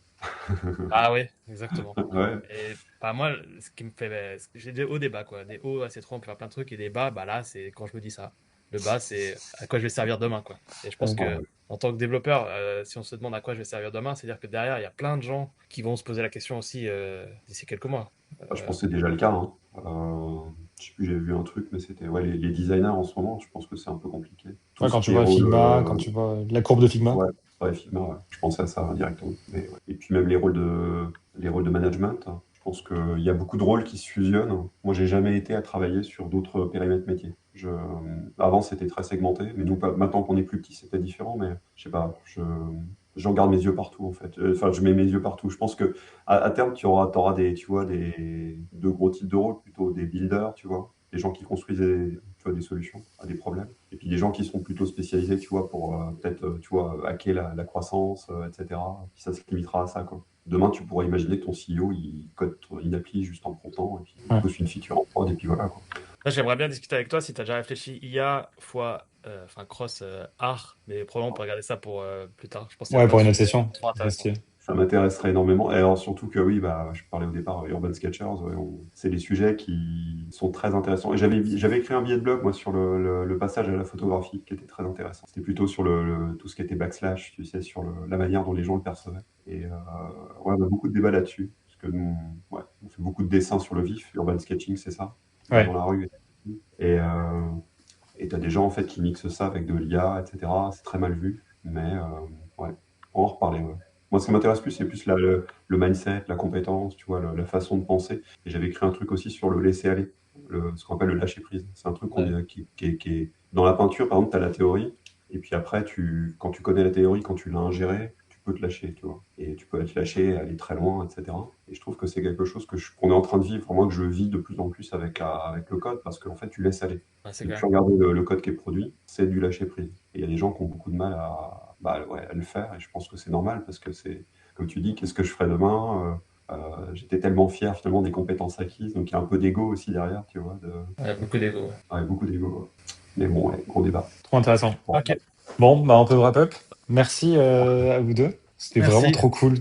Ah oui, exactement. Ouais. Et moi, ce qui me fait. J'ai des hauts débats, quoi. Des hauts, c'est trop, on peut faire plein de trucs, et des bas, là, c'est quand je me dis ça. Le bas, c'est à quoi je vais servir demain, quoi. Et je pense que, en tant que développeur, si on se demande à quoi je vais servir demain, c'est-à-dire que derrière, il y a plein de gens qui vont se poser la question aussi d'ici quelques mois. Je pense que c'est déjà le cas. Hein. Je sais plus, j'ai vu un truc, mais c'était les designers en ce moment, je pense que c'est un peu compliqué. Ouais, quand tu vois Figma, quand tu vois la courbe de Figma. Ouais, Figma, ouais. Je pensais à ça directement. Et puis même les rôles de management, hein. Je pense qu'il y a beaucoup de rôles qui se fusionnent. Moi, j'ai jamais été à travailler sur d'autres périmètres métiers. Avant, c'était très segmenté, mais nous, maintenant qu'on est plus petit, c'était différent. Mais je sais pas, je regarde mes yeux partout en fait. Enfin, je mets mes yeux partout. Je pense que à terme, tu auras deux gros types de rôles, plutôt des builders, tu vois, des gens qui construisent des solutions à des problèmes, et puis des gens qui sont plutôt spécialisés, tu vois, pour peut-être, tu vois, hacker la croissance, etc. Puis ça se limitera à ça, quoi. Demain, tu pourrais imaginer que ton CEO, il code une appli juste en promptant, et puis il pousse une feature en prod, et puis voilà, quoi. Là, j'aimerais bien discuter avec toi si tu as déjà réfléchi IA fois cross art, mais probablement on peut regarder ça pour plus tard. Je pense Ouais, pour une autre session. Ça m'intéresserait énormément. Et alors surtout que oui, je parlais au départ Urban Sketchers, c'est des sujets qui sont très intéressants. Et j'avais écrit un billet de blog moi sur le passage à la photographie qui était très intéressant. C'était plutôt sur tout ce qui était backslash, tu sais, sur la manière dont les gens le percevaient. Et on a beaucoup de débats là-dessus. Parce que nous, on fait beaucoup de dessins sur le vif. Urban sketching, c'est ça. Ouais. Dans la rue. Et Et t'as des gens en fait qui mixent ça avec de l'IA, etc. C'est très mal vu, mais ouais, on va en reparler. Ouais. Moi, ce qui m'intéresse plus, c'est plus le mindset, la compétence, tu vois, la façon de penser. Et j'avais écrit un truc aussi sur le laisser aller, ce qu'on appelle le lâcher prise. C'est un truc qui est dans la peinture. Par exemple, t'as la théorie, et puis après, quand tu connais la théorie, quand tu l'as ingérée, tu peux te lâcher, tu vois. Et tu peux être lâché, aller très loin, etc. Et je trouve que c'est quelque chose qu'on est en train de vivre, moi que je vis de plus en plus avec le code, parce qu'en fait, tu laisses aller. Ouais, c'est Ne clair. plus regarder le code qui est produit, c'est du lâcher prise. Et il y a des gens qui ont beaucoup de mal à le faire, et je pense que c'est normal, parce que c'est, comme tu dis, qu'est-ce que je ferai demain? J'étais tellement fier finalement des compétences acquises, donc il y a un peu d'ego aussi derrière, tu vois, Ouais, beaucoup d'ego. Ouais. beaucoup d'ego. Ouais. Mais bon, ouais, gros débat. Trop intéressant. Bon, Ok, Bon, bah on peut wrap up. Merci à vous deux. C'était vraiment merci. trop cool.